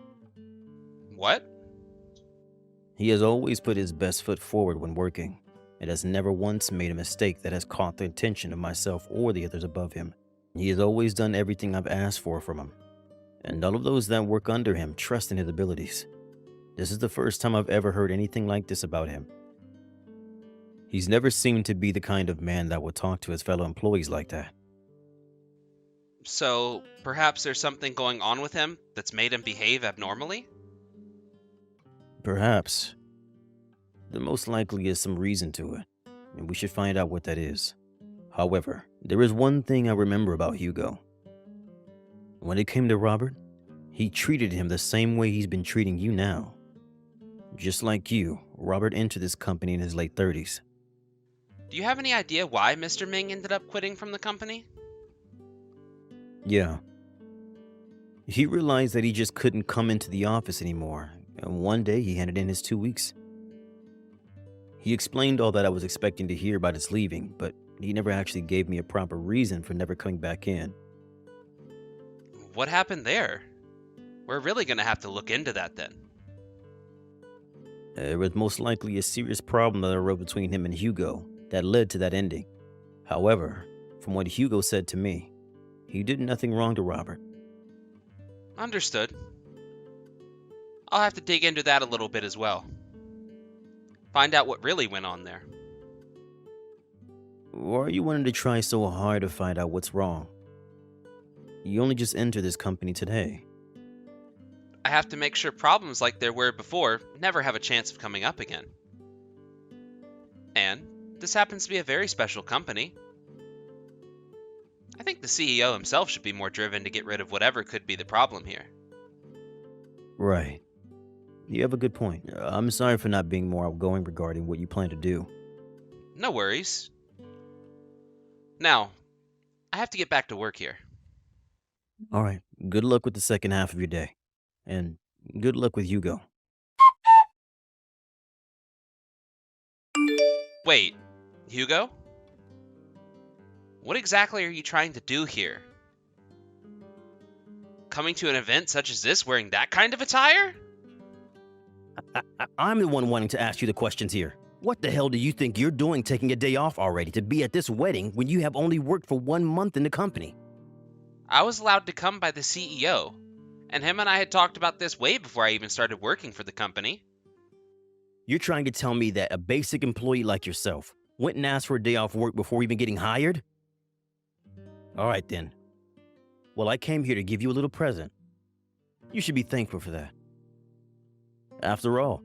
What? He has always put his best foot forward when working, and has never once made a mistake that has caught the attention of myself or the others above him. He has always done everything I've asked for from him, and all of those that work under him trust in his abilities. This is the first time I've ever heard anything like this about him. He's never seemed to be the kind of man that would talk to his fellow employees like that. So, perhaps there's something going on with him that's made him behave abnormally? Perhaps. There most likely is some reason to it, and we should find out what that is. However, there is one thing I remember about Hugo. When it came to Robert, he treated him the same way he's been treating you now. Just like you, Robert entered this company in his late 30s. Do you have any idea why Mr. Ming ended up quitting from the company? Yeah. He realized that he just couldn't come into the office anymore, and one day he handed in his 2 weeks. He explained all that I was expecting to hear about his leaving, but he never actually gave me a proper reason for never coming back in. What happened there? We're really going to have to look into that then. There was most likely a serious problem that arose between him and Hugo that led to that ending. However, from what Hugo said to me, he did nothing wrong to Robert. Understood. I'll have to dig into that a little bit as well. Find out what really went on there. Why are you wanting to try so hard to find out what's wrong? You only just entered this company today. I have to make sure problems like there were before never have a chance of coming up again. And this happens to be a very special company. I think the CEO himself should be more driven to get rid of whatever could be the problem here. Right. You have a good point. I'm sorry for not being more outgoing regarding what you plan to do. No worries. Now, I have to get back to work here. All right, good luck with the second half of your day. And good luck with Hugo. Wait, Hugo? What exactly are you trying to do here? Coming to an event such as this wearing that kind of attire? I'm the one wanting to ask you the questions here. What the hell do you think you're doing taking a day off already to be at this wedding when you have only worked for 1 month in the company? I was allowed to come by the CEO, and him and I had talked about this way before I even started working for the company. You're trying to tell me that a basic employee like yourself went and asked for a day off work before even getting hired? All right then. Well, I came here to give you a little present. You should be thankful for that. After all,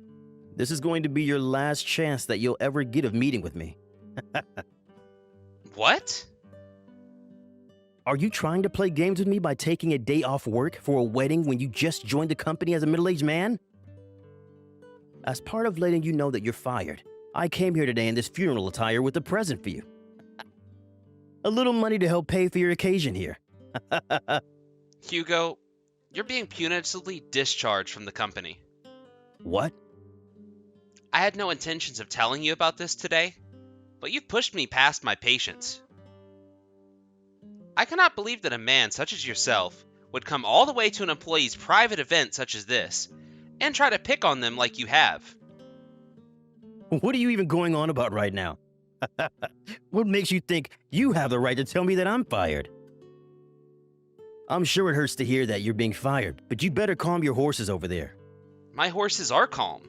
this is going to be your last chance that you'll ever get of meeting with me. What? Are you trying to play games with me by taking a day off work for a wedding when you just joined the company as a middle-aged man? As part of letting you know that you're fired, I came here today in this funeral attire with a present for you. A little money to help pay for your occasion here. Hugo, you're being punitively discharged from the company. What? I had no intentions of telling you about this today, but you've pushed me past my patience. I cannot believe that a man such as yourself would come all the way to an employee's private event such as this and try to pick on them like you have. What are you even going on about right now? What makes you think you have the right to tell me that I'm fired? I'm sure it hurts to hear that you're being fired, but you better calm your horses over there. My horses are calm.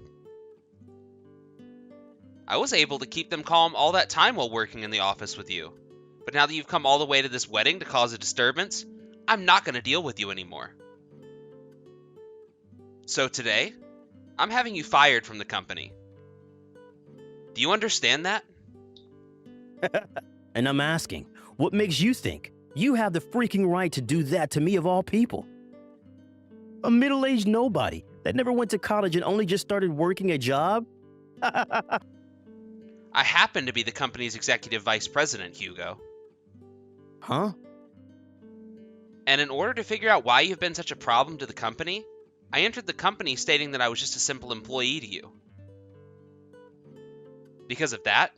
I was able to keep them calm all that time while working in the office with you. But now that you've come all the way to this wedding to cause a disturbance, I'm not going to deal with you anymore. So today, I'm having you fired from the company. Do you understand that? And I'm asking, what makes you think you have the freaking right to do that to me of all people? A middle-aged nobody that never went to college and only just started working a job? I happen to be the company's executive vice president, Hugo. Huh? And in order to figure out why you've been such a problem to the company, I entered the company stating that I was just a simple employee to you. Because of that,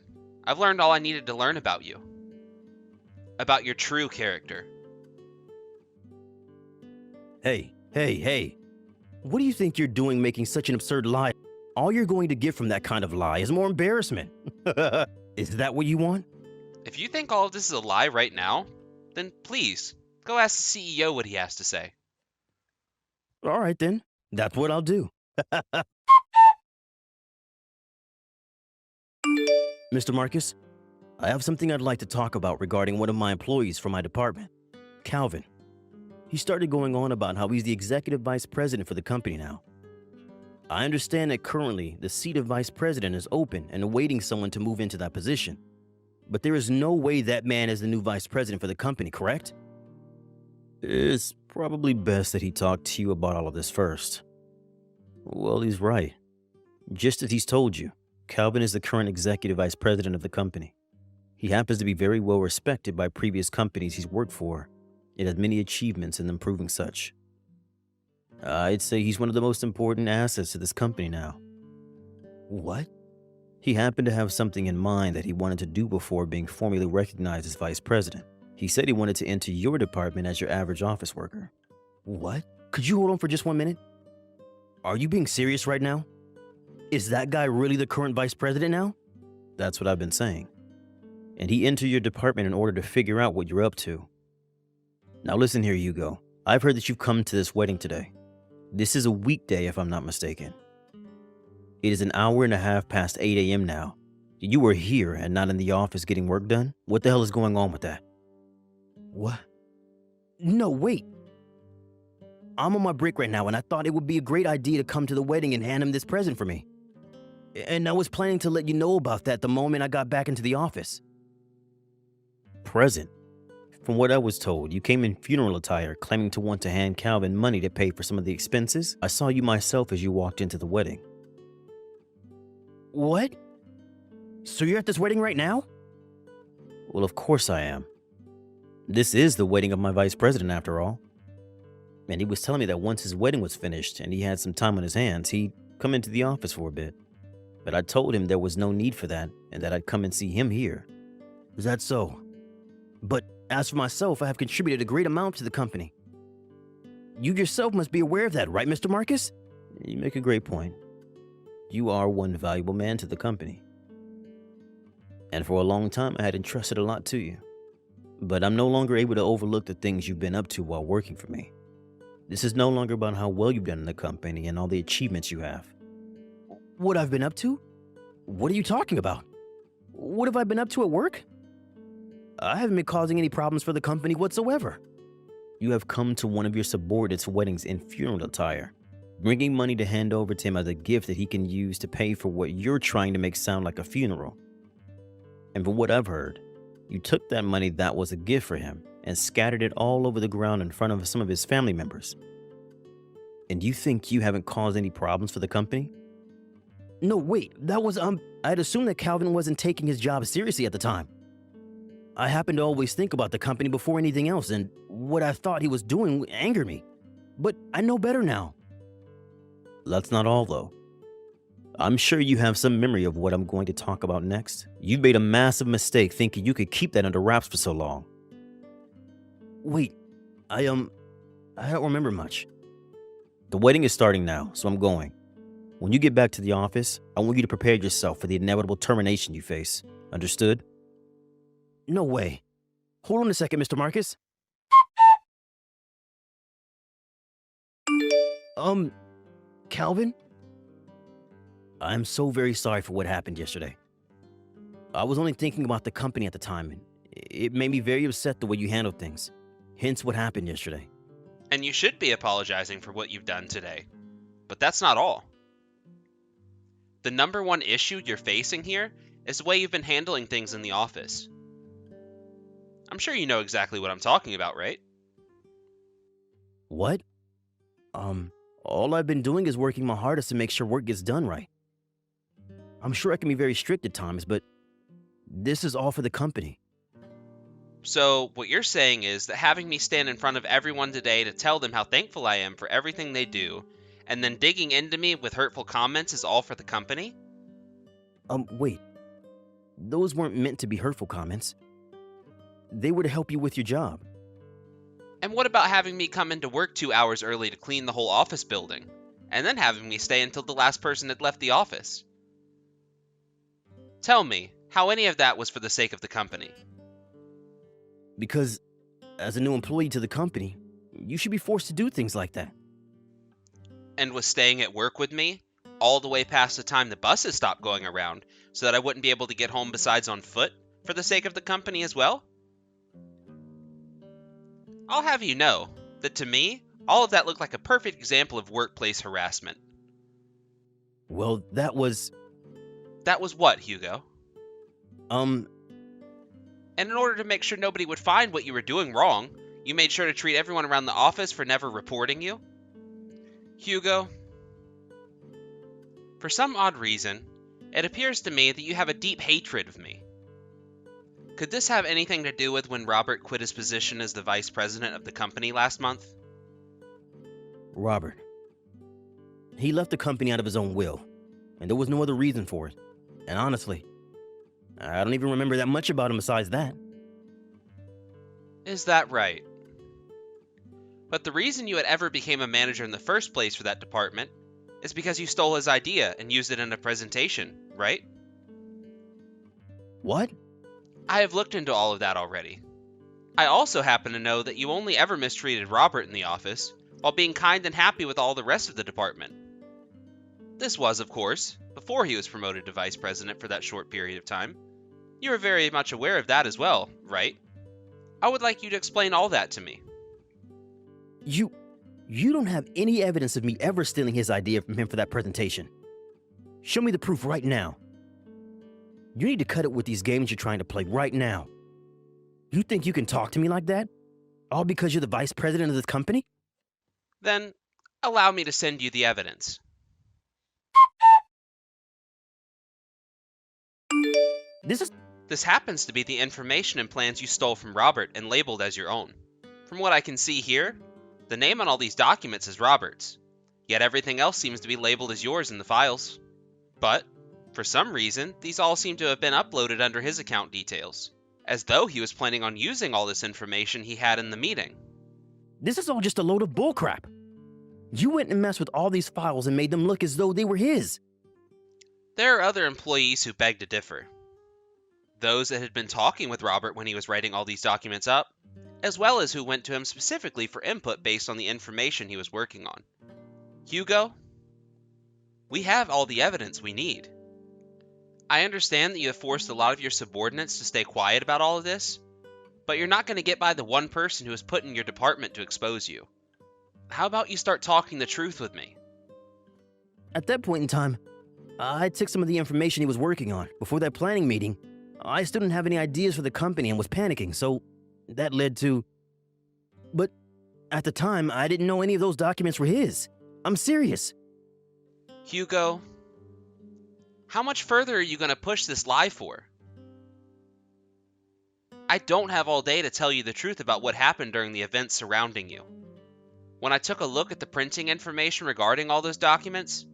I've learned all I needed to learn about you. About your true character. Hey. What do you think you're doing making such an absurd lie? All you're going to get from that kind of lie is more embarrassment. Is that what you want? If you think all of this is a lie right now, then please, go ask the CEO what he has to say. All right then, that's what I'll do. Mr. Marcus, I have something I'd like to talk about regarding one of my employees from my department, Calvin. He started going on about how he's the executive vice president for the company now. I understand that currently the seat of vice president is open and awaiting someone to move into that position. But there is no way that man is the new vice president for the company, correct? It's probably best that he talk to you about all of this first. Well, he's right. Just as he's told you, Calvin is the current executive vice president of the company. He happens to be very well respected by previous companies he's worked for. It has many achievements in improving such. I'd say he's one of the most important assets to this company now. What? He happened to have something in mind that he wanted to do before being formally recognized as vice president. He said he wanted to enter your department as your average office worker. What? Could you hold on for just 1 minute? Are you being serious right now? Is that guy really the current vice president now? That's what I've been saying. And he entered your department in order to figure out what you're up to. Now listen here, Hugo. I've heard that you've come to this wedding today. This is a weekday, if I'm not mistaken. It is an hour and a half past 8 a.m. now. You were here and not in the office getting work done? What the hell is going on with that? What? No, wait. I'm on my break right now, and I thought it would be a great idea to come to the wedding and hand him this present for me. And I was planning to let you know about that the moment I got back into the office. Present? From what I was told, you came in funeral attire, claiming to want to hand Calvin money to pay for some of the expenses. I saw you myself as you walked into the wedding. What? So you're at this wedding right now? Well, of course I am. This is the wedding of my vice president, after all. And he was telling me that once his wedding was finished and he had some time on his hands, he'd come into the office for a bit. But I told him there was no need for that and that I'd come and see him here. Is that so? But as for myself, I have contributed a great amount to the company. You yourself must be aware of that, right, Mr. Marcus? You make a great point. You are one valuable man to the company. And for a long time, I had entrusted a lot to you. But I'm no longer able to overlook the things you've been up to while working for me. This is no longer about how well you've done in the company and all the achievements you have. What I've been up to? What are you talking about? What have I been up to at work? I haven't been causing any problems for the company whatsoever. You have come to one of your subordinates' weddings in funeral attire, bringing money to hand over to him as a gift that he can use to pay for what you're trying to make sound like a funeral. And from what I've heard, you took that money that was a gift for him and scattered it all over the ground in front of some of his family members. And you think you haven't caused any problems for the company? No, wait, that was, I'd assumed that Calvin wasn't taking his job seriously at the time. I happened to always think about the company before anything else, and what I thought he was doing angered me. But I know better now. That's not all, though. I'm sure you have some memory of what I'm going to talk about next. You made a massive mistake thinking you could keep that under wraps for so long. Wait, I don't remember much. The wedding is starting now, so I'm going. When you get back to the office, I want you to prepare yourself for the inevitable termination you face. Understood? No way. Hold on a second, Mr. Marcus. Calvin? I'm so very sorry for what happened yesterday. I was only thinking about the company at the time, and it made me very upset the way you handled things. Hence what happened yesterday. And you should be apologizing for what you've done today. But that's not all. The number one issue you're facing here is the way you've been handling things in the office. I'm sure you know exactly what I'm talking about, right? What? All I've been doing is working my hardest to make sure work gets done right. I'm sure I can be very strict at times, but this is all for the company. So, what you're saying is that having me stand in front of everyone today to tell them how thankful I am for everything they do, and then digging into me with hurtful comments is all for the company? Wait. Those weren't meant to be hurtful comments. They were to help you with your job. And what about having me come into work 2 hours early to clean the whole office building, and then having me stay until the last person had left the office? Tell me how any of that was for the sake of the company. Because, as a new employee to the company, you should be forced to do things like that. And was staying at work with me, all the way past the time the buses stopped going around, so that I wouldn't be able to get home besides on foot, for the sake of the company as well? I'll have you know that to me, all of that looked like a perfect example of workplace harassment. Well, that was... That was what, Hugo? Um... And in order to make sure nobody would find what you were doing wrong, you made sure to treat everyone around the office for never reporting you? Hugo, for some odd reason, it appears to me that you have a deep hatred of me. Could this have anything to do with when Robert quit his position as the vice president of the company last month? Robert. He left the company out of his own will, and there was no other reason for it. And honestly, I don't even remember that much about him besides that. Is that right? But the reason you had ever became a manager in the first place for that department is because you stole his idea and used it in a presentation, right? What? I have looked into all of that already. I also happen to know that you only ever mistreated Robert in the office, while being kind and happy with all the rest of the department. This was, of course, before he was promoted to vice president for that short period of time. You are very much aware of that as well, right? I would like you to explain all that to me. You don't have any evidence of me ever stealing his idea from him for that presentation. Show me the proof right now. You need to cut it with these games you're trying to play right now. You think you can talk to me like that? All because you're the vice president of this company? Then, allow me to send you the evidence. This happens to be the information and plans you stole from Robert and labeled as your own. From what I can see here, the name on all these documents is Robert's, yet everything else seems to be labeled as yours in the files. But, for some reason, these all seem to have been uploaded under his account details, as though he was planning on using all this information he had in the meeting. This is all just a load of bullcrap. You went and messed with all these files and made them look as though they were his. There are other employees who beg to differ. Those that had been talking with Robert when he was writing all these documents up, as well as who went to him specifically for input based on the information he was working on. Hugo, we have all the evidence we need. I understand that you have forced a lot of your subordinates to stay quiet about all of this, but you're not going to get by the one person who was put in your department to expose you. How about you start talking the truth with me? At that point in time, I took some of the information he was working on. Before that planning meeting, I still didn't have any ideas for the company and was panicking, so that led to... But at the time, I didn't know any of those documents were his. I'm serious. Hugo, how much further are you going to push this lie for? I don't have all day to tell you the truth about what happened during the events surrounding you. When I took a look at the printing information regarding all those documents,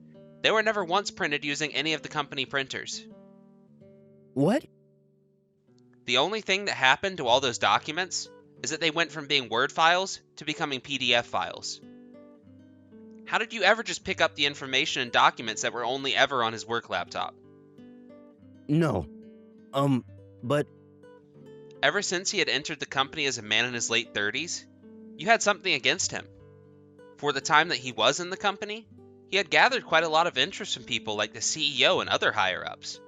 they were never once printed using any of the company printers. What? The only thing that happened to all those documents is that they went from being Word files to becoming PDF files. How did you ever just pick up the information and documents that were only ever on his work laptop? No. But... Ever since he had entered the company as a man in his late 30s, you had something against him. For the time that he was in the company, he had gathered quite a lot of interest from people like the CEO and other higher-ups.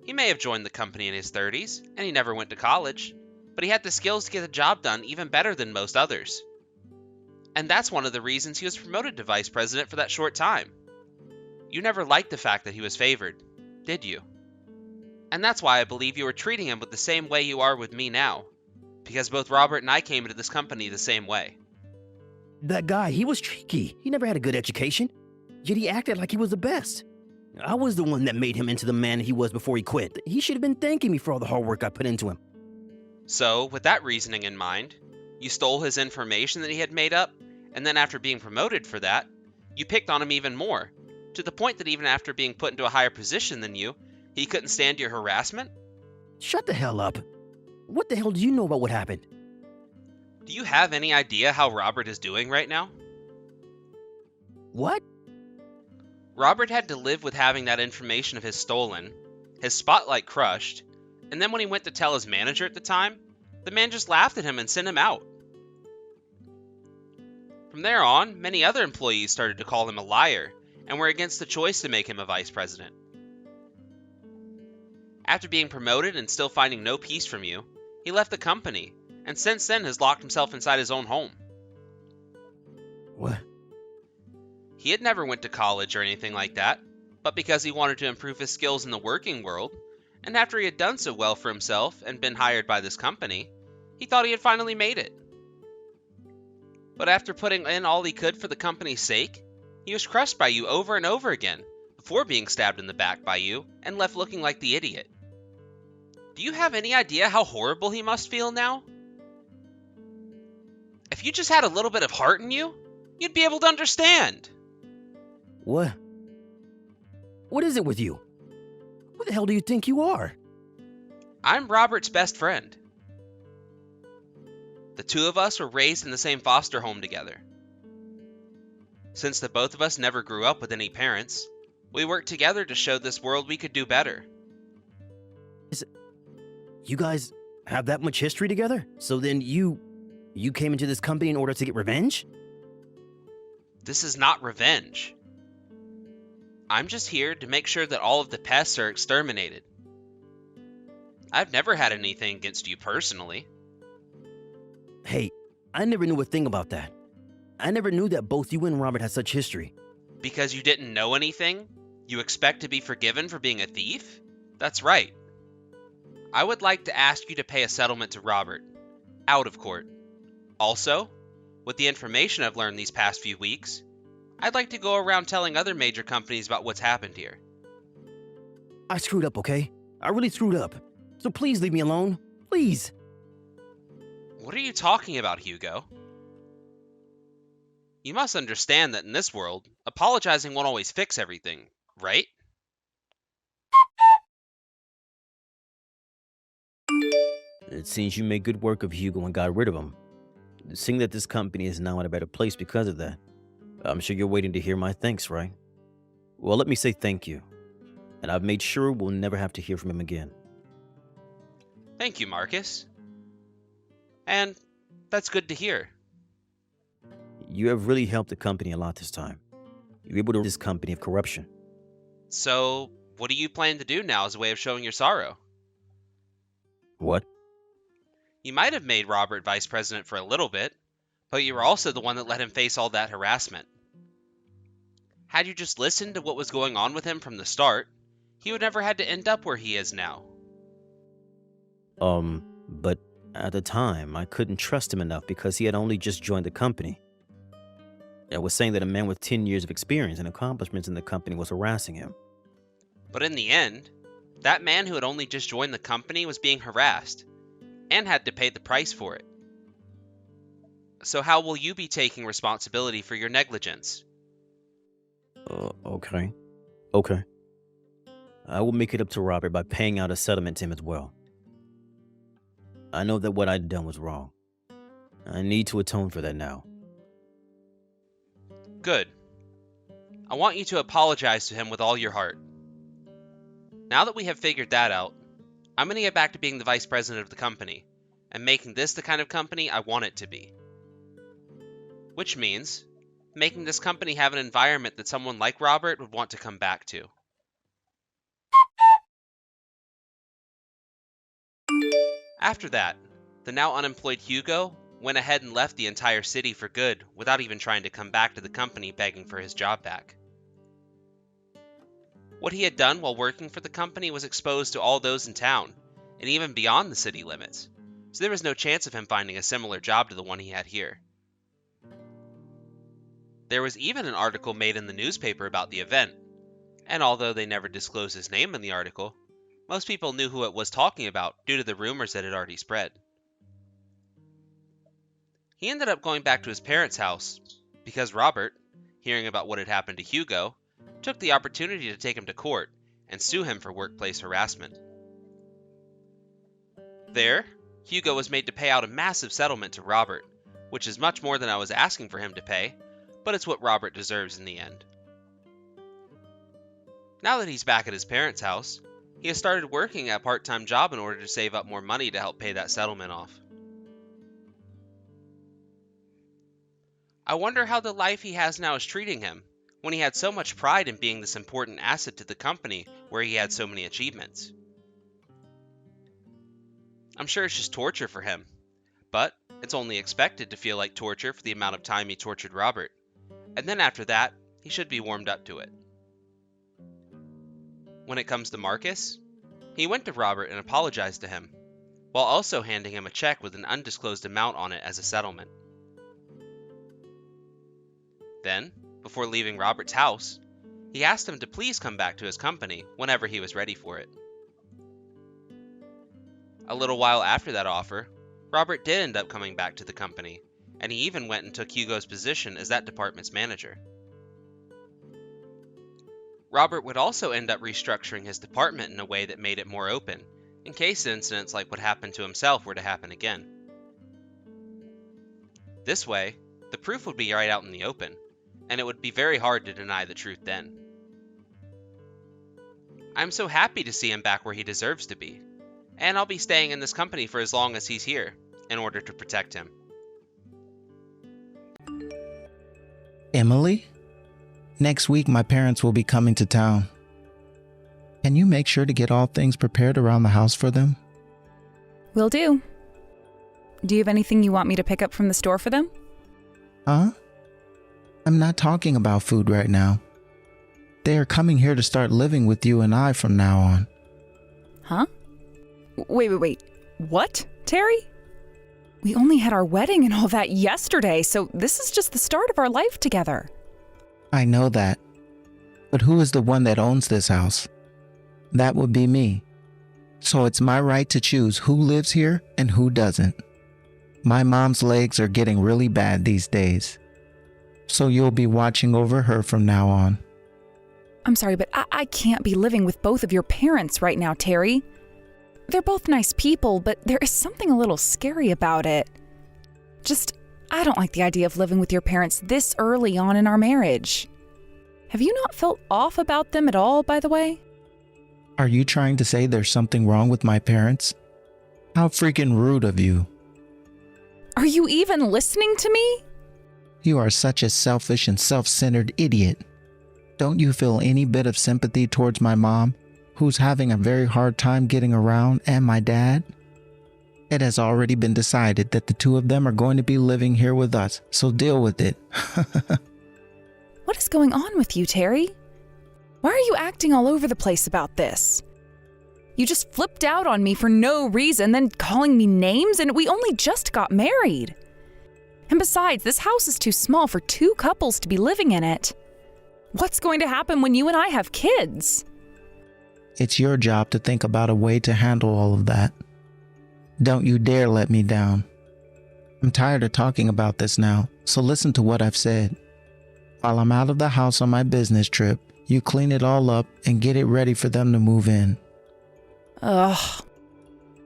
He may have joined the company in his 30s, and he never went to college, but he had the skills to get the job done even better than most others. And that's one of the reasons he was promoted to vice president for that short time. You never liked the fact that he was favored, did you? And that's why I believe you were treating him with the same way you are with me now, because both Robert and I came into this company the same way. that guy, he was tricky. He never had a good education, yet he acted like he was the best. I was the one that made him into the man he was before he quit. He should have been thanking me for all the hard work I put into him. So, with that reasoning in mind, you stole his information that he had made up, and then after being promoted for that, you picked on him even more, to the point that even after being put into a higher position than you, he couldn't stand your harassment? Shut the hell up. What the hell do you know about what happened? Do you have any idea how Robert is doing right now? What? Robert had to live with having that information of his stolen, his spotlight crushed, and then when he went to tell his manager at the time, the man just laughed at him and sent him out. From there on, many other employees started to call him a liar and were against the choice to make him a vice president. After being promoted and still finding no peace from you, he left the company, and since then has locked himself inside his own home. What? He had never went to college or anything like that, but because he wanted to improve his skills in the working world, and after he had done so well for himself and been hired by this company, he thought he had finally made it. But after putting in all he could for the company's sake, he was crushed by you over and over again, before being stabbed in the back by you and left looking like the idiot. Do you have any idea how horrible he must feel now? If you just had a little bit of heart in you, you'd be able to understand. What? What is it with you? Who the hell do you think you are? I'm Robert's best friend. The two of us were raised in the same foster home together. Since the both of us never grew up with any parents, we worked together to show this world we could do better. You guys have that much history together? So then you came into this company in order to get revenge? This is not revenge. I'm just here to make sure that all of the pests are exterminated. I've never had anything against you personally. Hey, I never knew a thing about that. I never knew that both you and Robert had such history. Because you didn't know anything, you expect to be forgiven for being a thief? That's right. I would like to ask you to pay a settlement to Robert, out of court. Also, with the information I've learned these past few weeks, I'd like to go around telling other major companies about what's happened here. I screwed up, okay? I really screwed up. So please leave me alone. Please. What are you talking about, Hugo? You must understand that in this world, apologizing won't always fix everything, right? It seems you made good work of Hugo and got rid of him. Seeing that this company is now in a better place because of that, I'm sure you're waiting to hear my thanks, right? Well, let me say thank you. And I've made sure we'll never have to hear from him again. Thank you, Marcus. And that's good to hear. You have really helped the company a lot this time. You're able to rid this company of corruption. So, what do you plan to do now as a way of showing your sorrow? What? You might have made Robert vice president for a little bit, but you were also the one that let him face all that harassment. Had you just listened to what was going on with him from the start, he would never had to end up where he is now. But at the time, I couldn't trust him enough because he had only just joined the company. I was saying that a man with 10 years of experience and accomplishments in the company was harassing him. But in the end, that man who had only just joined the company was being harassed, and had to pay the price for it. So how will you be taking responsibility for your negligence? Okay. Okay. I will make it up to Robert by paying out a settlement to him as well. I know that what I'd done was wrong. I need to atone for that now. Good. I want you to apologize to him with all your heart. Now that we have figured that out, I'm going to get back to being the vice president of the company, and making this the kind of company I want it to be. Which means, making this company have an environment that someone like Robert would want to come back to. After that, the now unemployed Hugo went ahead and left the entire city for good without even trying to come back to the company begging for his job back. What he had done while working for the company was exposed to all those in town, and even beyond the city limits, so there was no chance of him finding a similar job to the one he had here. There was even an article made in the newspaper about the event, and although they never disclosed his name in the article, most people knew who it was talking about due to the rumors that had already spread. He ended up going back to his parents' house because Robert, hearing about what had happened to Hugo, took the opportunity to take him to court and sue him for workplace harassment. There, Hugo was made to pay out a massive settlement to Robert, which is much more than I was asking for him to pay, but it's what Robert deserves in the end. Now that he's back at his parents' house, he has started working a part-time job in order to save up more money to help pay that settlement off. I wonder how the life he has now is treating him, when he had so much pride in being this important asset to the company where he had so many achievements. I'm sure it's just torture for him, but it's only expected to feel like torture for the amount of time he tortured Robert, and then after that, he should be warmed up to it. When it comes to Marcus, he went to Robert and apologized to him, while also handing him a check with an undisclosed amount on it as a settlement. Then, before leaving Robert's house, he asked him to please come back to his company whenever he was ready for it. A little while after that offer, Robert did end up coming back to the company, and he even went and took Hugo's position as that department's manager. Robert would also end up restructuring his department in a way that made it more open, in case incidents like what happened to himself were to happen again. This way, the proof would be right out in the open, and it would be very hard to deny the truth then. I'm so happy to see him back where he deserves to be, and I'll be staying in this company for as long as he's here, in order to protect him. Emily? Next week, my parents will be coming to town. Can you make sure to get all things prepared around the house for them? Will do. Do you have anything you want me to pick up from the store for them? Huh? I'm not talking about food right now. They are coming here to start living with you and I from now on. Huh? Wait. What, Terry? We only had our wedding and all that yesterday, so this is just the start of our life together. I know that. But who is the one that owns this house? That would be me. So it's my right to choose who lives here and who doesn't. My mom's legs are getting really bad these days. So you'll be watching over her from now on. I'm sorry, but I can't be living with both of your parents right now, Terry. They're both nice people, but there is something a little scary about it. I don't like the idea of living with your parents this early on in our marriage. Have you not felt off about them at all, by the way? Are you trying to say there's something wrong with my parents? How freaking rude of you. Are you even listening to me? You are such a selfish and self-centered idiot. Don't you feel any bit of sympathy towards my mom, who's having a very hard time getting around, and my dad? It has already been decided that the two of them are going to be living here with us, so deal with it. What is going on with you, Terry? Why are you acting all over the place about this? You just flipped out on me for no reason, then calling me names, and we only just got married. And besides, this house is too small for two couples to be living in it. What's going to happen when you and I have kids? It's your job to think about a way to handle all of that. Don't you dare let me down. I'm tired of talking about this now, so listen to what I've said. While I'm out of the house on my business trip, you clean it all up and get it ready for them to move in. Ugh.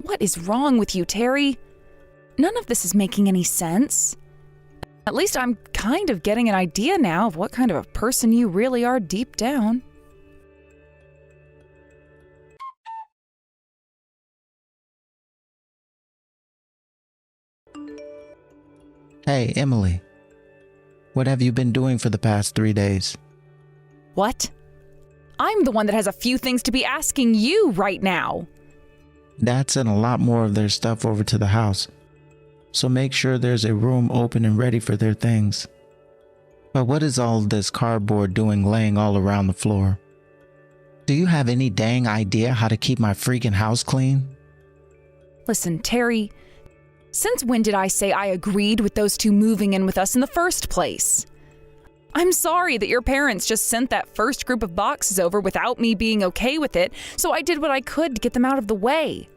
What is wrong with you, Terry? None of this is making any sense. At least I'm kind of getting an idea now of what kind of a person you really are deep down. Hey, Emily. What have you been doing for the past 3 days? What? I'm the one that has a few things to be asking you right now. Dad sent a lot more of their stuff over to the house, so make sure there's a room open and ready for their things. But what is all this cardboard doing laying all around the floor? Do you have any dang idea how to keep my freaking house clean? Listen, Terry, since when did I say I agreed with those two moving in with us in the first place? I'm sorry that your parents just sent that first group of boxes over without me being okay with it, so I did what I could to get them out of the way.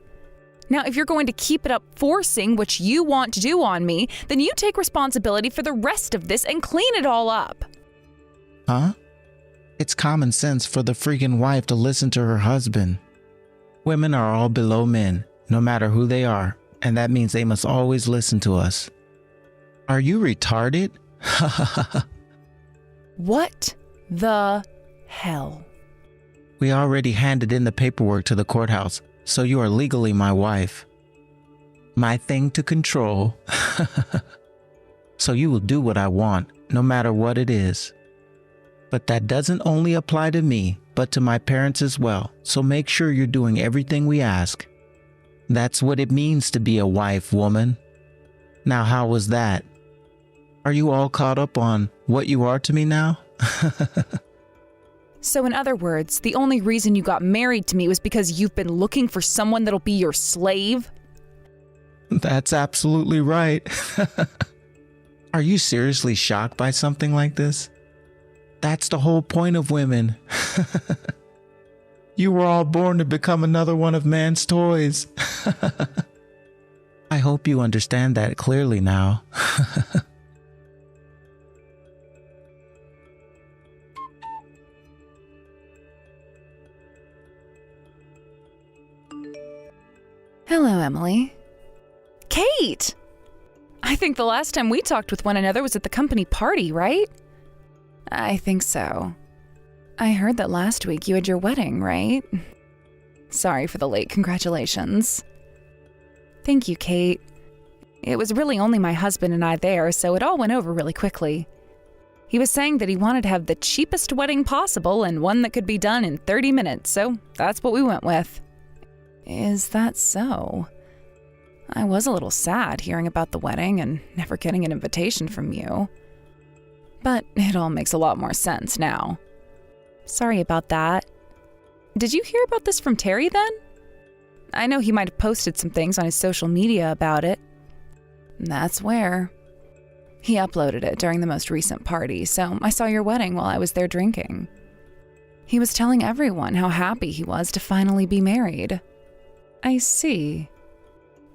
Now, if you're going to keep it up forcing what you want to do on me, then you take responsibility for the rest of this and clean it all up. Huh? It's common sense for the freaking wife to listen to her husband. Women are all below men, no matter who they are, and that means they must always listen to us. Are you retarded? What the hell? We already handed in the paperwork to the courthouse, so you are legally my wife. My thing to control. So you will do what I want, no matter what it is. But that doesn't only apply to me, but to my parents as well, so make sure you're doing everything we ask. That's what it means to be a wife, woman. Now, how was that? Are you all caught up on what you are to me now? So in other words, the only reason you got married to me was because you've been looking for someone that'll be your slave? That's absolutely right. Are you seriously shocked by something like this? That's the whole point of women. You were all born to become another one of man's toys. I hope you understand that clearly now. Hello, Emily. Kate! I think the last time we talked with one another was at the company party, right? I think so. I heard that last week you had your wedding, right? Sorry for the late congratulations. Thank you, Kate. It was really only my husband and I there, so it all went over really quickly. He was saying that he wanted to have the cheapest wedding possible and one that could be done in 30 minutes, so that's what we went with. Is that so? I was a little sad hearing about the wedding and never getting an invitation from you. But it all makes a lot more sense now. Sorry about that. Did you hear about this from Terry then? I know he might have posted some things on his social media about it. That's where. He uploaded it during the most recent party, so I saw your wedding while I was there drinking. He was telling everyone how happy he was to finally be married. I see.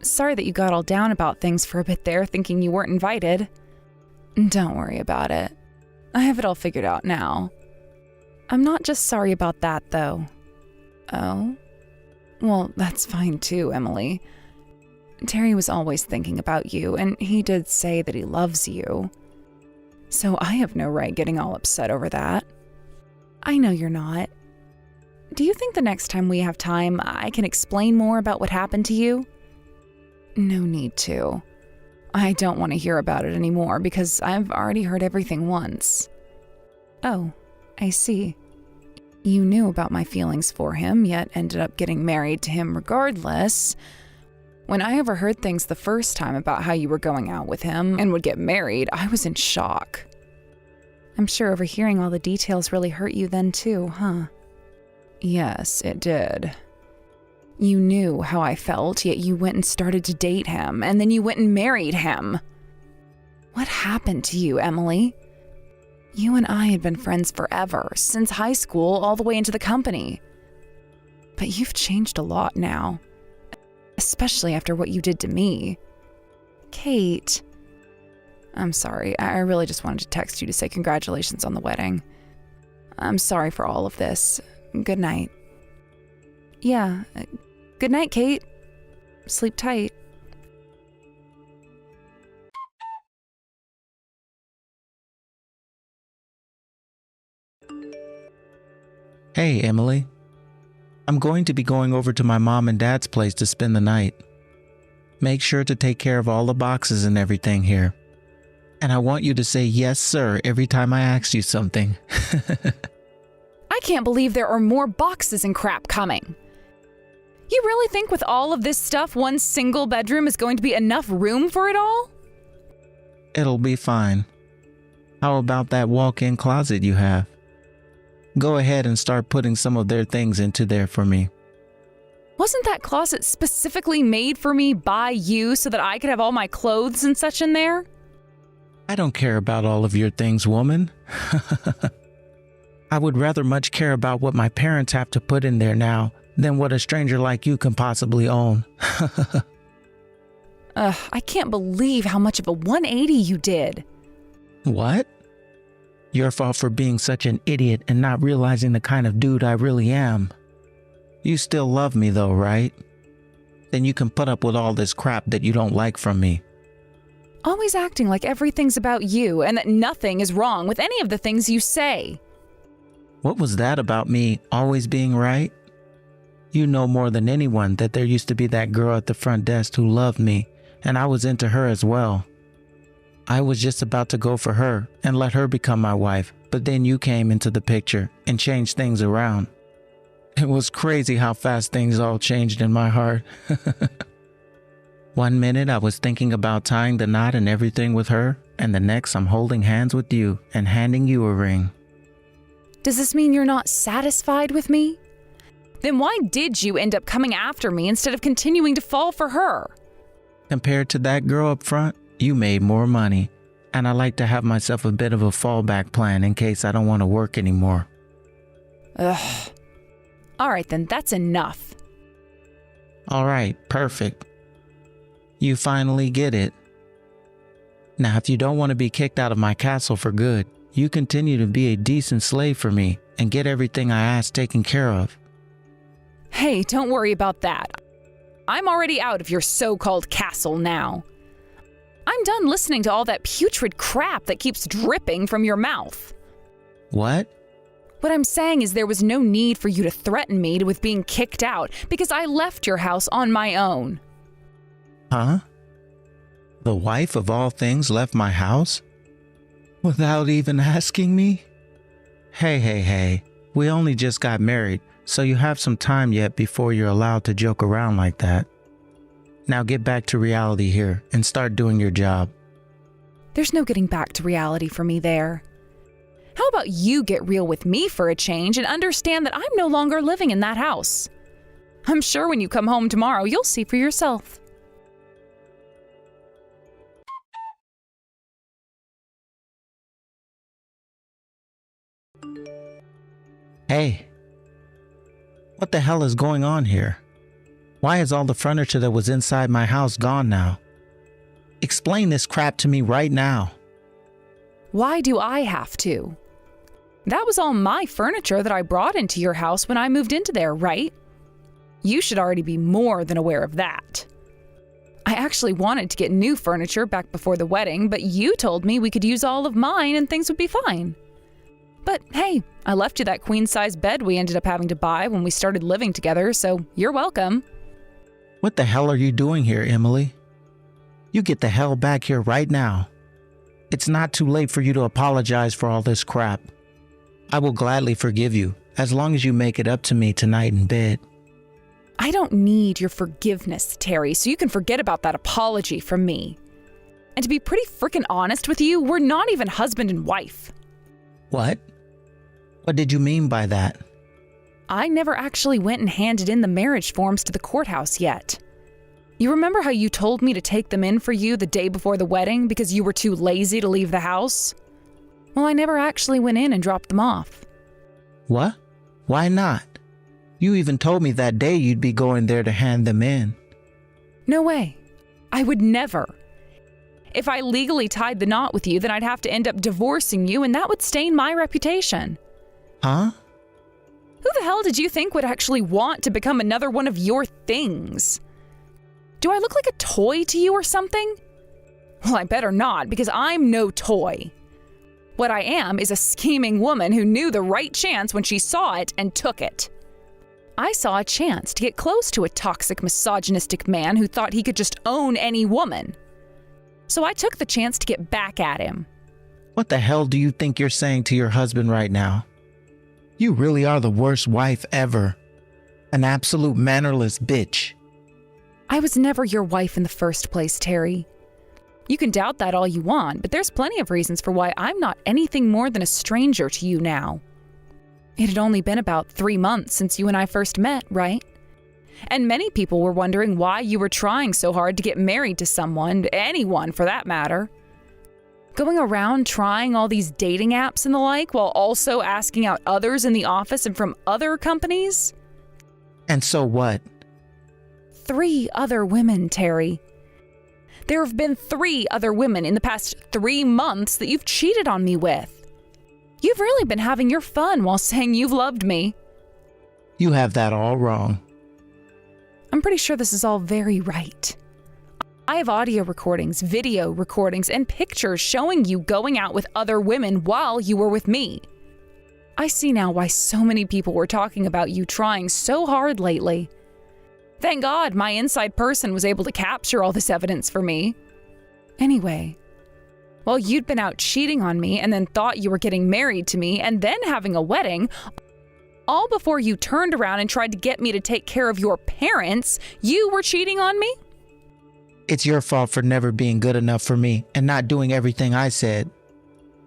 Sorry that you got all down about things for a bit there, thinking you weren't invited. Don't worry about it. I have it all figured out now. I'm not just sorry about that, though. Oh? Well, that's fine too, Emily. Terry was always thinking about you, and he did say that he loves you. So I have no right getting all upset over that. I know you're not. Do you think the next time we have time, I can explain more about what happened to you? No need to. I don't want to hear about it anymore because I've already heard everything once. Oh, I see. You knew about my feelings for him, yet ended up getting married to him regardless. When I overheard things the first time about how you were going out with him and would get married, I was in shock. I'm sure overhearing all the details really hurt you then too, huh? Yes, it did. You knew how I felt, yet you went and started to date him, and then you went and married him. What happened to you, Emily? You and I had been friends forever, since high school all the way into the company. But you've changed a lot now, especially after what you did to me. Kate. I'm sorry, I really just wanted to text you to say congratulations on the wedding. I'm sorry for all of this. Good night. Yeah, good night, Kate. Sleep tight. Hey, Emily. I'm going to be going over to my mom and dad's place to spend the night. Make sure to take care of all the boxes and everything here. And I want you to say yes, sir, every time I ask you something. I can't believe there are more boxes and crap coming. You really think with all of this stuff, one single bedroom is going to be enough room for it all? It'll be fine. How about that walk-in closet you have? Go ahead and start putting some of their things into there for me. Wasn't that closet specifically made for me by you so that I could have all my clothes and such in there? I don't care about all of your things, woman. I would rather much care about what my parents have to put in there now than what a stranger like you can possibly own. I can't believe how much of a 180 you did. What? Your fault for being such an idiot and not realizing the kind of dude I really am. You still love me though, right? Then you can put up with all this crap that you don't like from me. Always acting like everything's about you and that nothing is wrong with any of the things you say. What was that about me always being right? You know more than anyone that there used to be that girl at the front desk who loved me, and I was into her as well. I was just about to go for her and let her become my wife, but then you came into the picture and changed things around. It was crazy how fast things all changed in my heart. One minute I was thinking about tying the knot and everything with her, and the next I'm holding hands with you and handing you a ring. Does this mean you're not satisfied with me? Then why did you end up coming after me instead of continuing to fall for her? Compared to that girl up front, you made more money, and I like to have myself a bit of a fallback plan in case I don't want to work anymore. Ugh. All right then, that's enough. All right, perfect. You finally get it. Now, if you don't want to be kicked out of my castle for good, you continue to be a decent slave for me and get everything I ask taken care of. Hey, don't worry about that. I'm already out of your so-called castle now. I'm done listening to all that putrid crap that keeps dripping from your mouth. What? What I'm saying is there was no need for you to threaten me with being kicked out because I left your house on my own. Huh? The wife of all things left my house? Without even asking me? Hey. We only just got married, so you have some time yet before you're allowed to joke around like that. Now get back to reality here and start doing your job. There's no getting back to reality for me there. How about you get real with me for a change and understand that I'm no longer living in that house? I'm sure when you come home tomorrow, you'll see for yourself. Hey, what the hell is going on here? Why is all the furniture that was inside my house gone now? Explain this crap to me right now. Why do I have to? That was all my furniture that I brought into your house when I moved into there, right? You should already be more than aware of that. I actually wanted to get new furniture back before the wedding, but you told me we could use all of mine and things would be fine. But hey, I left you that queen-size bed we ended up having to buy when we started living together, so you're welcome. What the hell are you doing here, Emily? You get the hell back here right now. It's not too late for you to apologize for all this crap. I will gladly forgive you, as long as you make it up to me tonight in bed. I don't need your forgiveness, Terry, so you can forget about that apology from me. And to be pretty freaking honest with you, we're not even husband and wife. What? What did you mean by that? I never actually went and handed in the marriage forms to the courthouse yet. You remember how you told me to take them in for you the day before the wedding because you were too lazy to leave the house? Well, I never actually went in and dropped them off. What? Why not? You even told me that day you'd be going there to hand them in. No way. I would never. If I legally tied the knot with you, then I'd have to end up divorcing you, and that would stain my reputation. Huh? Who the hell did you think would actually want to become another one of your things? Do I look like a toy to you or something? Well, I better not, because I'm no toy. What I am is a scheming woman who knew the right chance when she saw it and took it. I saw a chance to get close to a toxic, misogynistic man who thought he could just own any woman. So I took the chance to get back at him. What the hell do you think you're saying to your husband right now? You really are the worst wife ever. An absolute mannerless bitch. I was never your wife in the first place, Terry. You can doubt that all you want, but there's plenty of reasons for why I'm not anything more than a stranger to you now. It had only been about 3 months since you and I first met, right? And many people were wondering why you were trying so hard to get married to someone, anyone for that matter. Going around trying all these dating apps and the like while also asking out others in the office and from other companies? And so what? 3 other women, Terry. There have been 3 other women in the past 3 months that you've cheated on me with. You've really been having your fun while saying you've loved me. You have that all wrong. I'm pretty sure this is all very right. I have audio recordings, video recordings, and pictures showing you going out with other women while you were with me. I see now why so many people were talking about you trying so hard lately. Thank God my inside person was able to capture all this evidence for me. Anyway, while you'd been out cheating on me and then thought you were getting married to me and then having a wedding, all before you turned around and tried to get me to take care of your parents, you were cheating on me? It's your fault for never being good enough for me and not doing everything I said.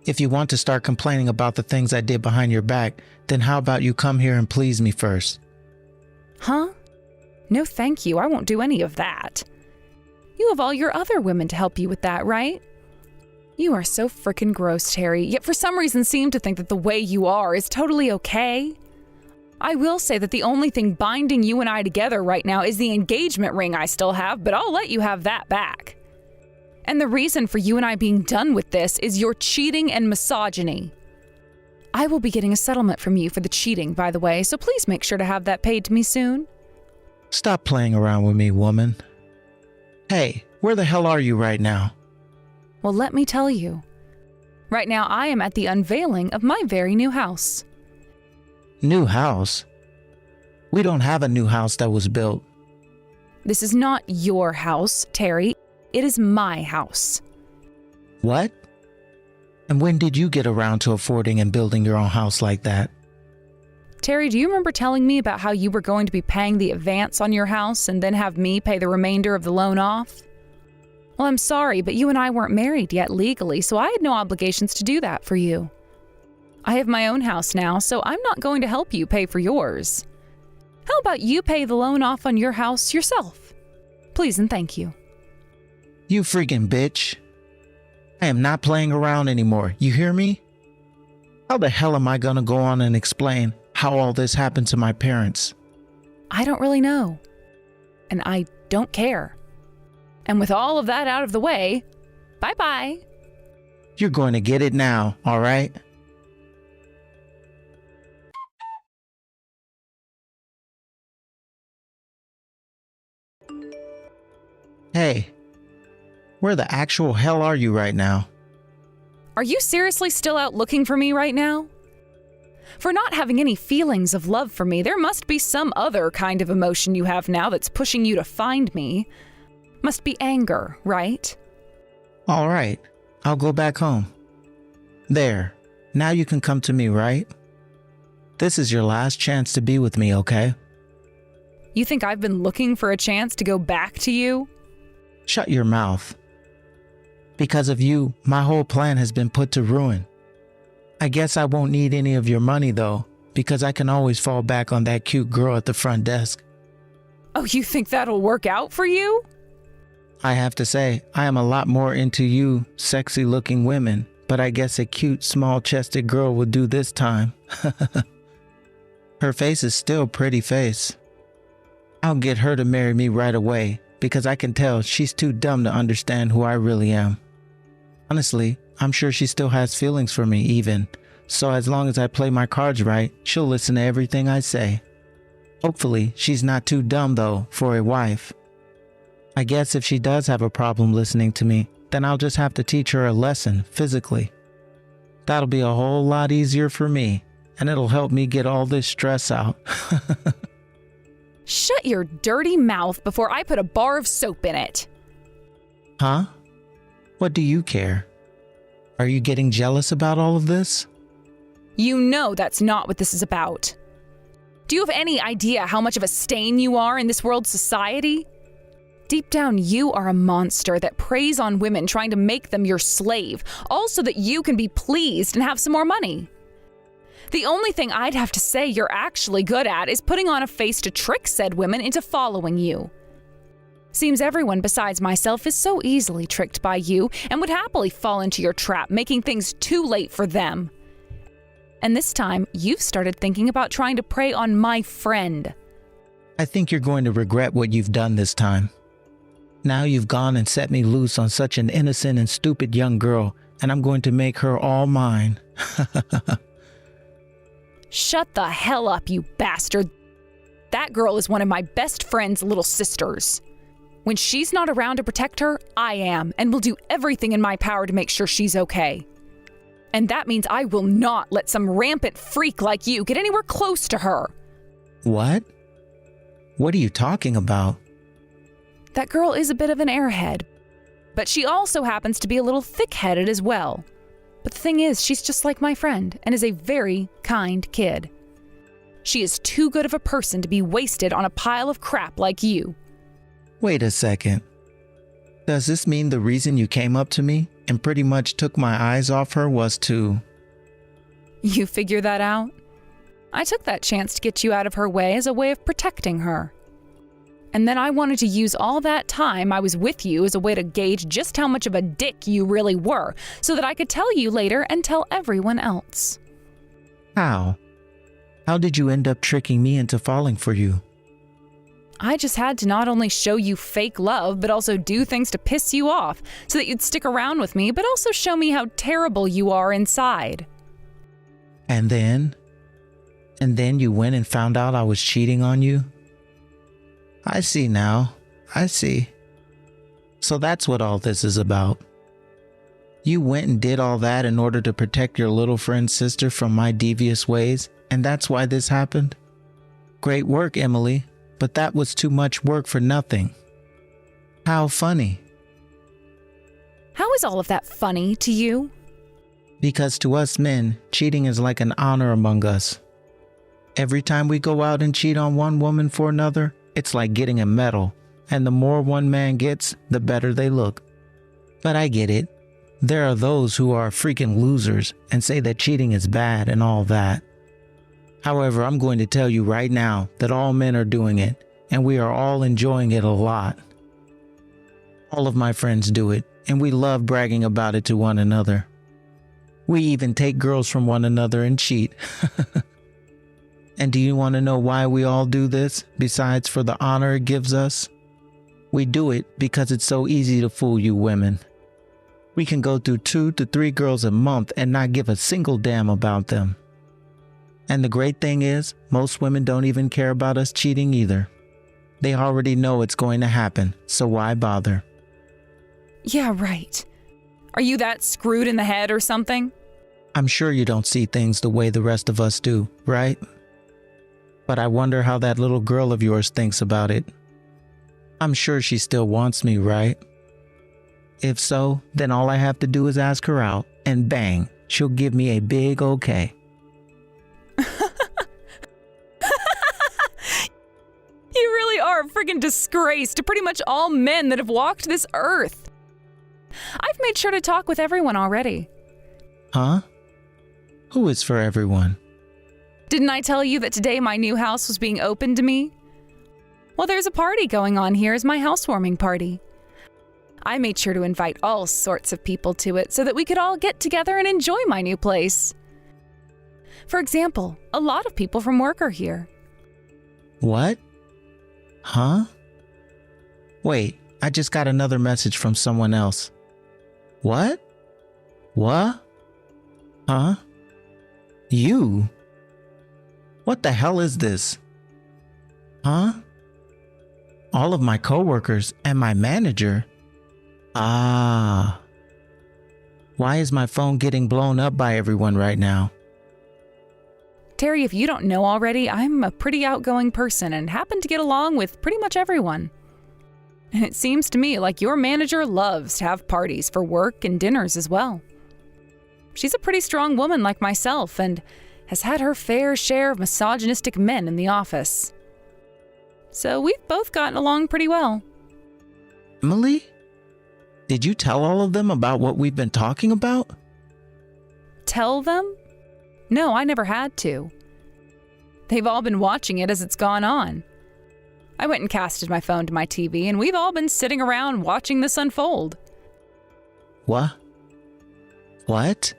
If you want to start complaining about the things I did behind your back, then how about you come here and please me first? Huh? No thank you, I won't do any of that. You have all your other women to help you with that, right? You are so frickin' gross, Terry, yet for some reason seem to think that the way you are is totally okay. I will say that the only thing binding you and I together right now is the engagement ring I still have, but I'll let you have that back. And the reason for you and I being done with this is your cheating and misogyny. I will be getting a settlement from you for the cheating, by the way, so please make sure to have that paid to me soon. Stop playing around with me, woman. Hey, where the hell are you right now? Well, let me tell you. Right now, I am at the unveiling of my very new house. New house? We don't have a new house that was built. This is not your house, Terry. It is my house. What? And when did you get around to affording and building your own house like that? Terry, do you remember telling me about how you were going to be paying the advance on your house and then have me pay the remainder of the loan off? Well, I'm sorry, but you and I weren't married yet legally, so I had no obligations to do that for you. I have my own house now, so I'm not going to help you pay for yours. How about you pay the loan off on your house yourself? Please and thank you. You freaking bitch. I am not playing around anymore. You hear me? How the hell am I gonna go on and explain how all this happened to my parents? I don't really know. And I don't care. And with all of that out of the way, bye-bye. You're going to get it now, all right? Hey, where the actual hell are you right now? Are you seriously still out looking for me right now? For not having any feelings of love for me, there must be some other kind of emotion you have now that's pushing you to find me. Must be anger, right? All right, I'll go back home. There, now you can come to me, right? This is your last chance to be with me, okay? You think I've been looking for a chance to go back to you? Shut your mouth. Because of you, my whole plan has been put to ruin. I guess I won't need any of your money though, because I can always fall back on that cute girl at the front desk. Oh, you think that'll work out for you? I have to say, I am a lot more into you sexy looking women, but I guess a cute small chested girl will do this time. Her face is still pretty face. I'll get her to marry me right away, because I can tell she's too dumb to understand who I really am. Honestly, I'm sure she still has feelings for me even, so as long as I play my cards right, she'll listen to everything I say. Hopefully, she's not too dumb though for a wife. I guess if she does have a problem listening to me, then I'll just have to teach her a lesson physically. That'll be a whole lot easier for me, and it'll help me get all this stress out. Shut your dirty mouth before I put a bar of soap in it. Huh? What do you care? Are you getting jealous about all of this? You know that's not what this is about. Do you have any idea how much of a stain you are in this world's society? Deep down, you are a monster that preys on women trying to make them your slave, all so that you can be pleased and have some more money. The only thing I'd have to say you're actually good at is putting on a face to trick said women into following you. Seems everyone besides myself is so easily tricked by you and would happily fall into your trap, making things too late for them. And this time, you've started thinking about trying to prey on my friend. I think you're going to regret what you've done this time. Now you've gone and set me loose on such an innocent and stupid young girl, and I'm going to make her all mine. Shut the hell up, you bastard. That girl is one of my best friend's little sisters. When she's not around to protect her, I am, and will do everything in my power to make sure she's okay. And that means I will not let some rampant freak like you get anywhere close to her. What? What are you talking about? That girl is a bit of an airhead, but she also happens to be a little thick-headed as well. But the thing is, she's just like my friend and is a very kind kid. She is too good of a person to be wasted on a pile of crap like you. Wait a second. Does this mean the reason you came up to me and pretty much took my eyes off her was to... You figure that out? I took that chance to get you out of her way as a way of protecting her. And then I wanted to use all that time I was with you as a way to gauge just how much of a dick you really were, so that I could tell you later and tell everyone else. How? How did you end up tricking me into falling for you? I just had to not only show you fake love, but also do things to piss you off, so that you'd stick around with me, but also show me how terrible you are inside. And then? And then you went and found out I was cheating on you? I see now. I see. So that's what all this is about. You went and did all that in order to protect your little friend's sister from my devious ways, and that's why this happened? Great work, Emily, but that was too much work for nothing. How funny. How is all of that funny to you? Because to us men, cheating is like an honor among us. Every time we go out and cheat on one woman for another, it's like getting a medal, and the more one man gets, the better they look. But I get it. There are those who are freaking losers and say that cheating is bad and all that. However, I'm going to tell you right now that all men are doing it, and we are all enjoying it a lot. All of my friends do it, and we love bragging about it to one another. We even take girls from one another and cheat. And do you want to know why we all do this, besides for the honor it gives us? We do it because it's so easy to fool you women. We can go through 2 to 3 girls a month and not give a single damn about them. And the great thing is, most women don't even care about us cheating either. They already know it's going to happen, so why bother? Yeah, right. Are you that screwed in the head or something? I'm sure you don't see things the way the rest of us do, right? But I wonder how that little girl of yours thinks about it. I'm sure she still wants me, right? If so, then all I have to do is ask her out, and bang, she'll give me a big okay. You really are a friggin' disgrace to pretty much all men that have walked this earth. I've made sure to talk with everyone already. Huh? Who is for everyone? Didn't I tell you that today my new house was being opened to me? Well, there's a party going on here as my housewarming party. I made sure to invite all sorts of people to it so that we could all get together and enjoy my new place. For example, a lot of people from work are here. What? Huh? Wait, I just got another message from someone else. What? What? Huh? You? What the hell is this? Huh? All of my coworkers and my manager? Ah. Why is my phone getting blown up by everyone right now? Terry, if you don't know already, I'm a pretty outgoing person and happen to get along with pretty much everyone. And it seems to me like your manager loves to have parties for work and dinners as well. She's a pretty strong woman like myself and has had her fair share of misogynistic men in the office. So we've both gotten along pretty well. Emily? Did you tell all of them about what we've been talking about? Tell them? No, I never had to. They've all been watching it as it's gone on. I went and casted my phone to my TV, and we've all been sitting around watching this unfold. What? What?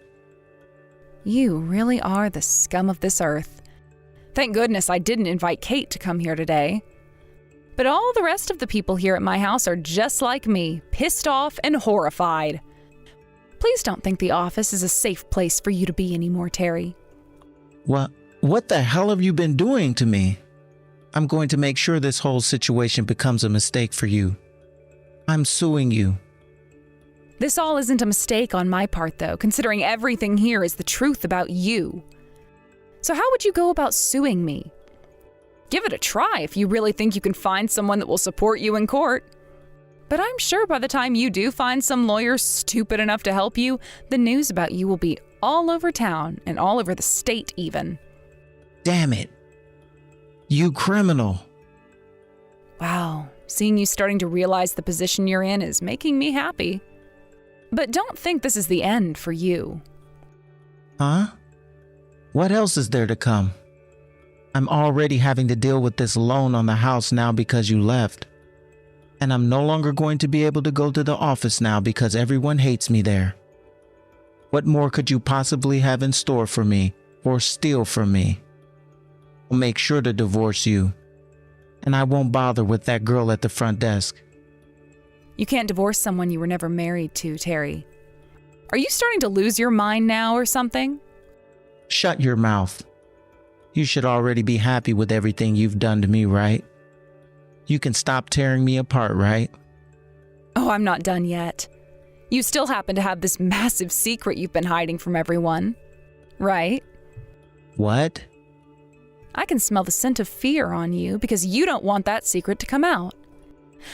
You really are the scum of this earth. Thank goodness I didn't invite Kate to come here today. But all the rest of the people here at my house are just like me, pissed off and horrified. Please don't think the office is a safe place for you to be anymore, Terry. What the hell have you been doing to me? I'm going to make sure this whole situation becomes a mistake for you. I'm suing you. This all isn't a mistake on my part, though, considering everything here is the truth about you. So how would you go about suing me? Give it a try if you really think you can find someone that will support you in court. But I'm sure by the time you do find some lawyer stupid enough to help you, the news about you will be all over town and all over the state even. Damn it. You criminal. Wow, seeing you starting to realize the position you're in is making me happy. But don't think this is the end for you. Huh? What else is there to come? I'm already having to deal with this loan on the house now because you left. And I'm no longer going to be able to go to the office now because everyone hates me there. What more could you possibly have in store for me or steal from me? I'll make sure to divorce you. And I won't bother with that girl at the front desk. You can't divorce someone you were never married to, Terry. Are you starting to lose your mind now or something? Shut your mouth. You should already be happy with everything you've done to me, right? You can stop tearing me apart, right? Oh, I'm not done yet. You still happen to have this massive secret you've been hiding from everyone, right? What? I can smell the scent of fear on you because you don't want that secret to come out.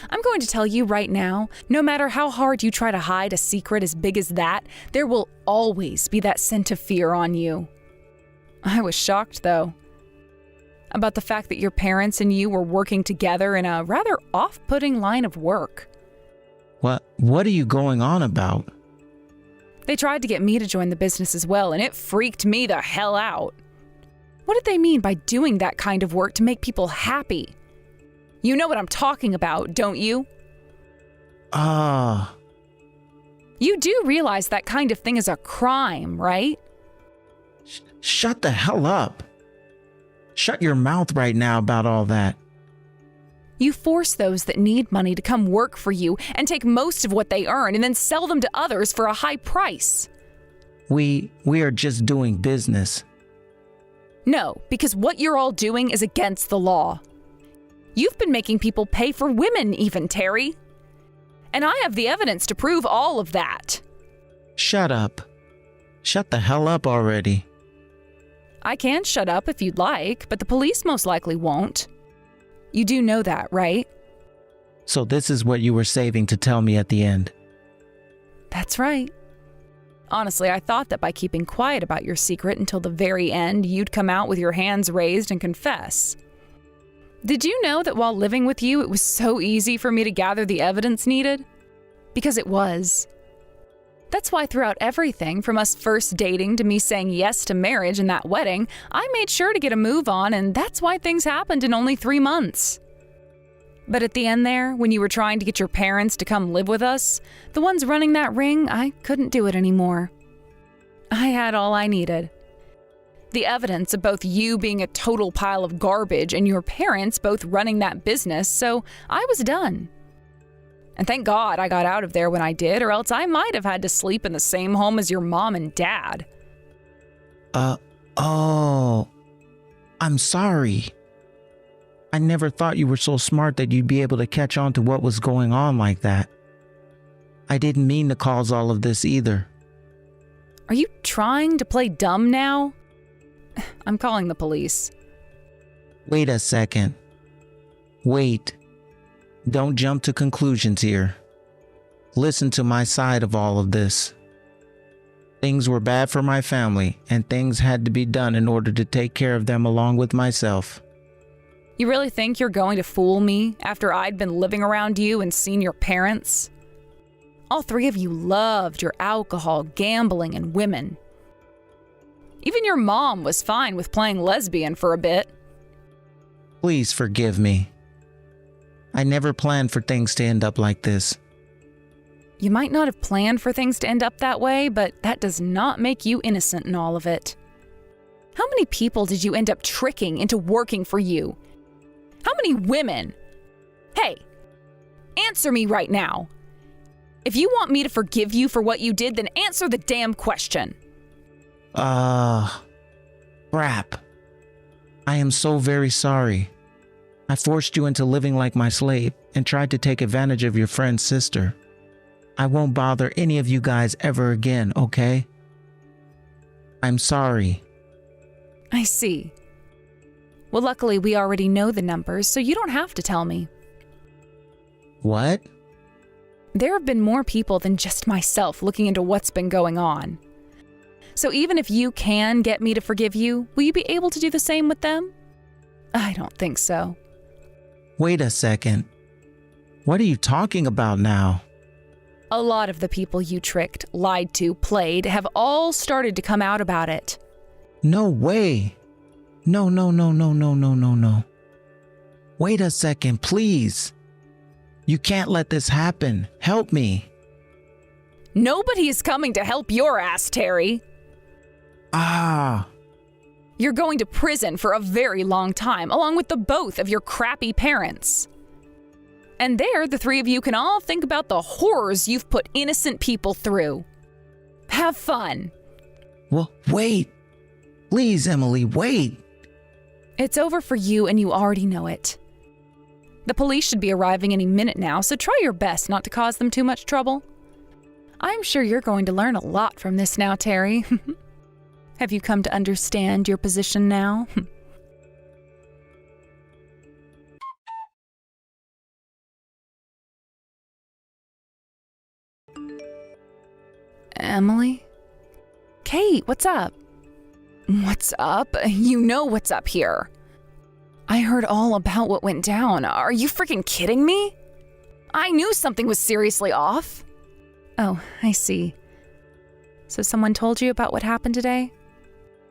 I'm going to tell you right now, no matter how hard you try to hide a secret as big as that, there will always be that scent of fear on you. I was shocked, though, about the fact that your parents and you were working together in a rather off-putting line of work. What are you going on about? They tried to get me to join the business as well, and it freaked me the hell out. What did they mean by doing that kind of work to make people happy? You know what I'm talking about, don't you? You do realize that kind of thing is a crime, right? Shut the hell up. Shut your mouth right now about all that. You force those that need money to come work for you and take most of what they earn and then sell them to others for a high price. We are just doing business. No, because what you're all doing is against the law. You've been making people pay for women even, Terry. And I have the evidence to prove all of that. Shut up. Shut the hell up already. I can shut up if you'd like, but the police most likely won't. You do know that, right? So this is what you were saving to tell me at the end. That's right. Honestly, I thought that by keeping quiet about your secret until the very end, you'd come out with your hands raised and confess. Did you know that while living with you, it was so easy for me to gather the evidence needed? Because it was. That's why throughout everything, from us first dating to me saying yes to marriage and that wedding, I made sure to get a move on, and that's why things happened in only 3 months. But at the end there, when you were trying to get your parents to come live with us, the ones running that ring, I couldn't do it anymore. I had all I needed. The evidence of both you being a total pile of garbage and your parents both running that business, so I was done. And thank God I got out of there when I did, or else I might have had to sleep in the same home as your mom and dad. I'm sorry. I never thought you were so smart that you'd be able to catch on to what was going on like that. I didn't mean to cause all of this either. Are you trying to play dumb now? I'm calling the police. Wait a second. Wait. Don't jump to conclusions here. Listen to my side of all of this. Things were bad for my family, and things had to be done in order to take care of them along with myself. You really think you're going to fool me after I'd been living around you and seen your parents? All 3 of you loved your alcohol, gambling, and women. Even your mom was fine with playing lesbian for a bit. Please forgive me. I never planned for things to end up like this. You might not have planned for things to end up that way, but that does not make you innocent in all of it. How many people did you end up tricking into working for you? How many women? Hey, answer me right now. If you want me to forgive you for what you did, then answer the damn question. Crap. I am so very sorry. I forced you into living like my slave and tried to take advantage of your friend's sister. I won't bother any of you guys ever again, okay? I'm sorry. I see. Well, luckily we already know the numbers, so you don't have to tell me. What? There have been more people than just myself looking into what's been going on. So even if you can get me to forgive you, will you be able to do the same with them? I don't think so. Wait a second. What are you talking about now? A lot of the people you tricked, lied to, played have all started to come out about it. No way. No. Wait a second, please. You can't let this happen. Help me. Nobody is coming to help your ass, Terry. You're going to prison for a very long time, along with the both of your crappy parents. And there, the 3 of you can all think about the horrors you've put innocent people through. Have fun. Well, wait. Please, Emily, wait. It's over for you, and you already know it. The police should be arriving any minute now, so try your best not to cause them too much trouble. I'm sure you're going to learn a lot from this now, Terry. Have you come to understand your position now? Emily? Kate, what's up? What's up? You know what's up here. I heard all about what went down. Are you freaking kidding me? I knew something was seriously off. Oh, I see. So someone told you about what happened today?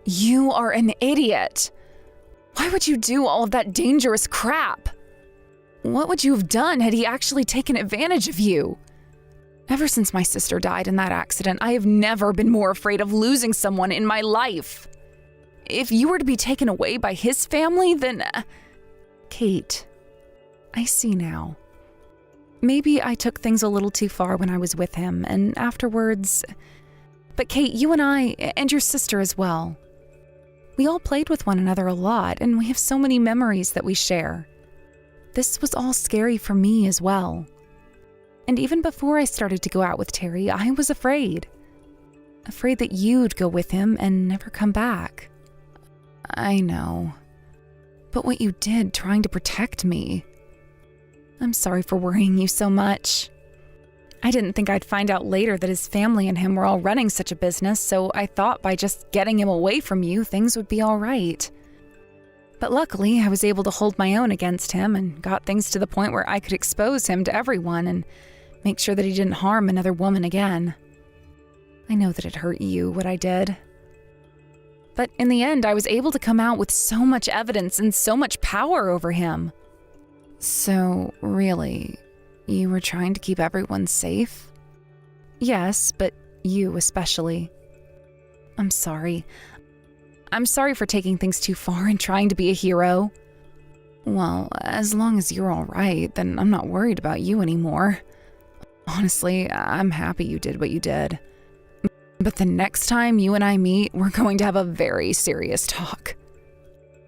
You are an idiot. Why would you do all of that dangerous crap? What would you have done had he actually taken advantage of you? Ever since my sister died in that accident, I have never been more afraid of losing someone in my life. If you were to be taken away by his family, then... Kate, I see now. Maybe I took things a little too far when I was with him, and afterwards... But Kate, you and I, and your sister as well, we all played with one another a lot, and we have so many memories that we share. This was all scary for me as well. And even before I started to go out with Terry, I was afraid. Afraid that you'd go with him and never come back. I know. But what you did trying to protect me... I'm sorry for worrying you so much. I didn't think I'd find out later that his family and him were all running such a business, so I thought by just getting him away from you, things would be all right. But luckily, I was able to hold my own against him and got things to the point where I could expose him to everyone and make sure that he didn't harm another woman again. I know that it hurt you, what I did. But in the end, I was able to come out with so much evidence and so much power over him. So, really, you were trying to keep everyone safe? Yes, but you especially. I'm sorry. I'm sorry for taking things too far and trying to be a hero. Well, as long as you're all right, then I'm not worried about you anymore. Honestly, I'm happy you did what you did. But the next time you and I meet, we're going to have a very serious talk.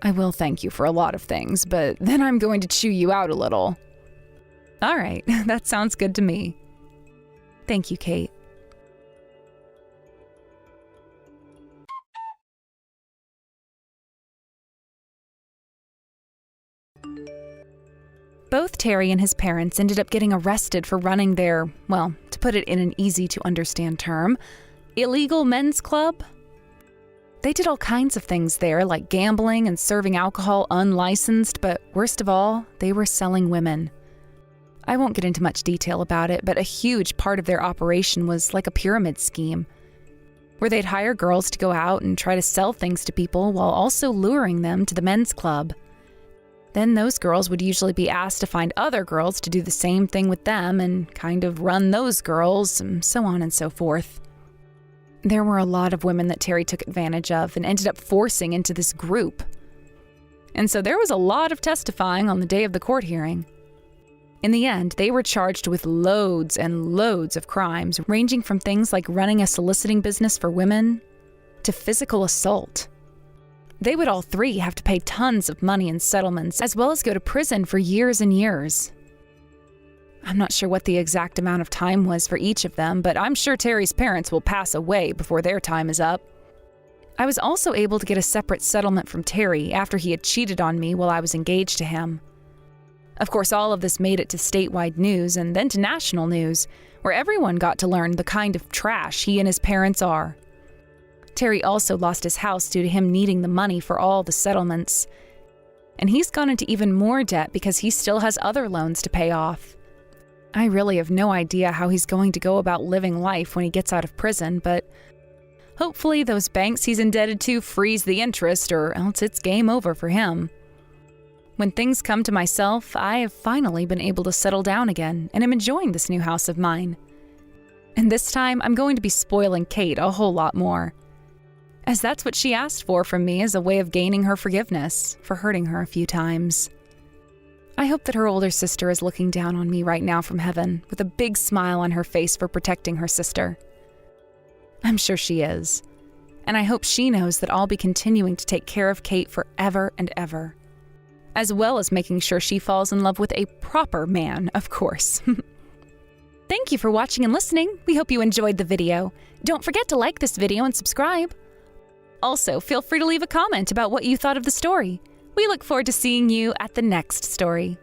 I will thank you for a lot of things, but then I'm going to chew you out a little. All right, that sounds good to me. Thank you, Kate. Both Terry and his parents ended up getting arrested for running their, well, to put it in an easy-to-understand term, illegal men's club. They did all kinds of things there, like gambling and serving alcohol unlicensed, but worst of all, they were selling women. I won't get into much detail about it, but a huge part of their operation was like a pyramid scheme, where they'd hire girls to go out and try to sell things to people while also luring them to the men's club. Then those girls would usually be asked to find other girls to do the same thing with them and kind of run those girls, and so on and so forth. There were a lot of women that Terry took advantage of and ended up forcing into this group. And so there was a lot of testifying on the day of the court hearing. In the end, they were charged with loads and loads of crimes, ranging from things like running a soliciting business for women to physical assault. They would all three have to pay tons of money in settlements, as well as go to prison for years and years. I'm not sure what the exact amount of time was for each of them, but I'm sure Terry's parents will pass away before their time is up. I was also able to get a separate settlement from Terry after he had cheated on me while I was engaged to him. Of course, all of this made it to statewide news and then to national news, where everyone got to learn the kind of trash he and his parents are. Terry also lost his house due to him needing the money for all the settlements. And he's gone into even more debt because he still has other loans to pay off. I really have no idea how he's going to go about living life when he gets out of prison, but hopefully those banks he's indebted to freeze the interest, or else it's game over for him. When things come to myself, I have finally been able to settle down again, and am enjoying this new house of mine. And this time, I'm going to be spoiling Kate a whole lot more, as that's what she asked for from me as a way of gaining her forgiveness for hurting her a few times. I hope that her older sister is looking down on me right now from heaven with a big smile on her face for protecting her sister. I'm sure she is, and I hope she knows that I'll be continuing to take care of Kate forever and ever, as well as making sure she falls in love with a proper man, of course. Thank you for watching and listening. We hope you enjoyed the video. Don't forget to like this video and subscribe. Also, feel free to leave a comment about what you thought of the story. We look forward to seeing you at the next story.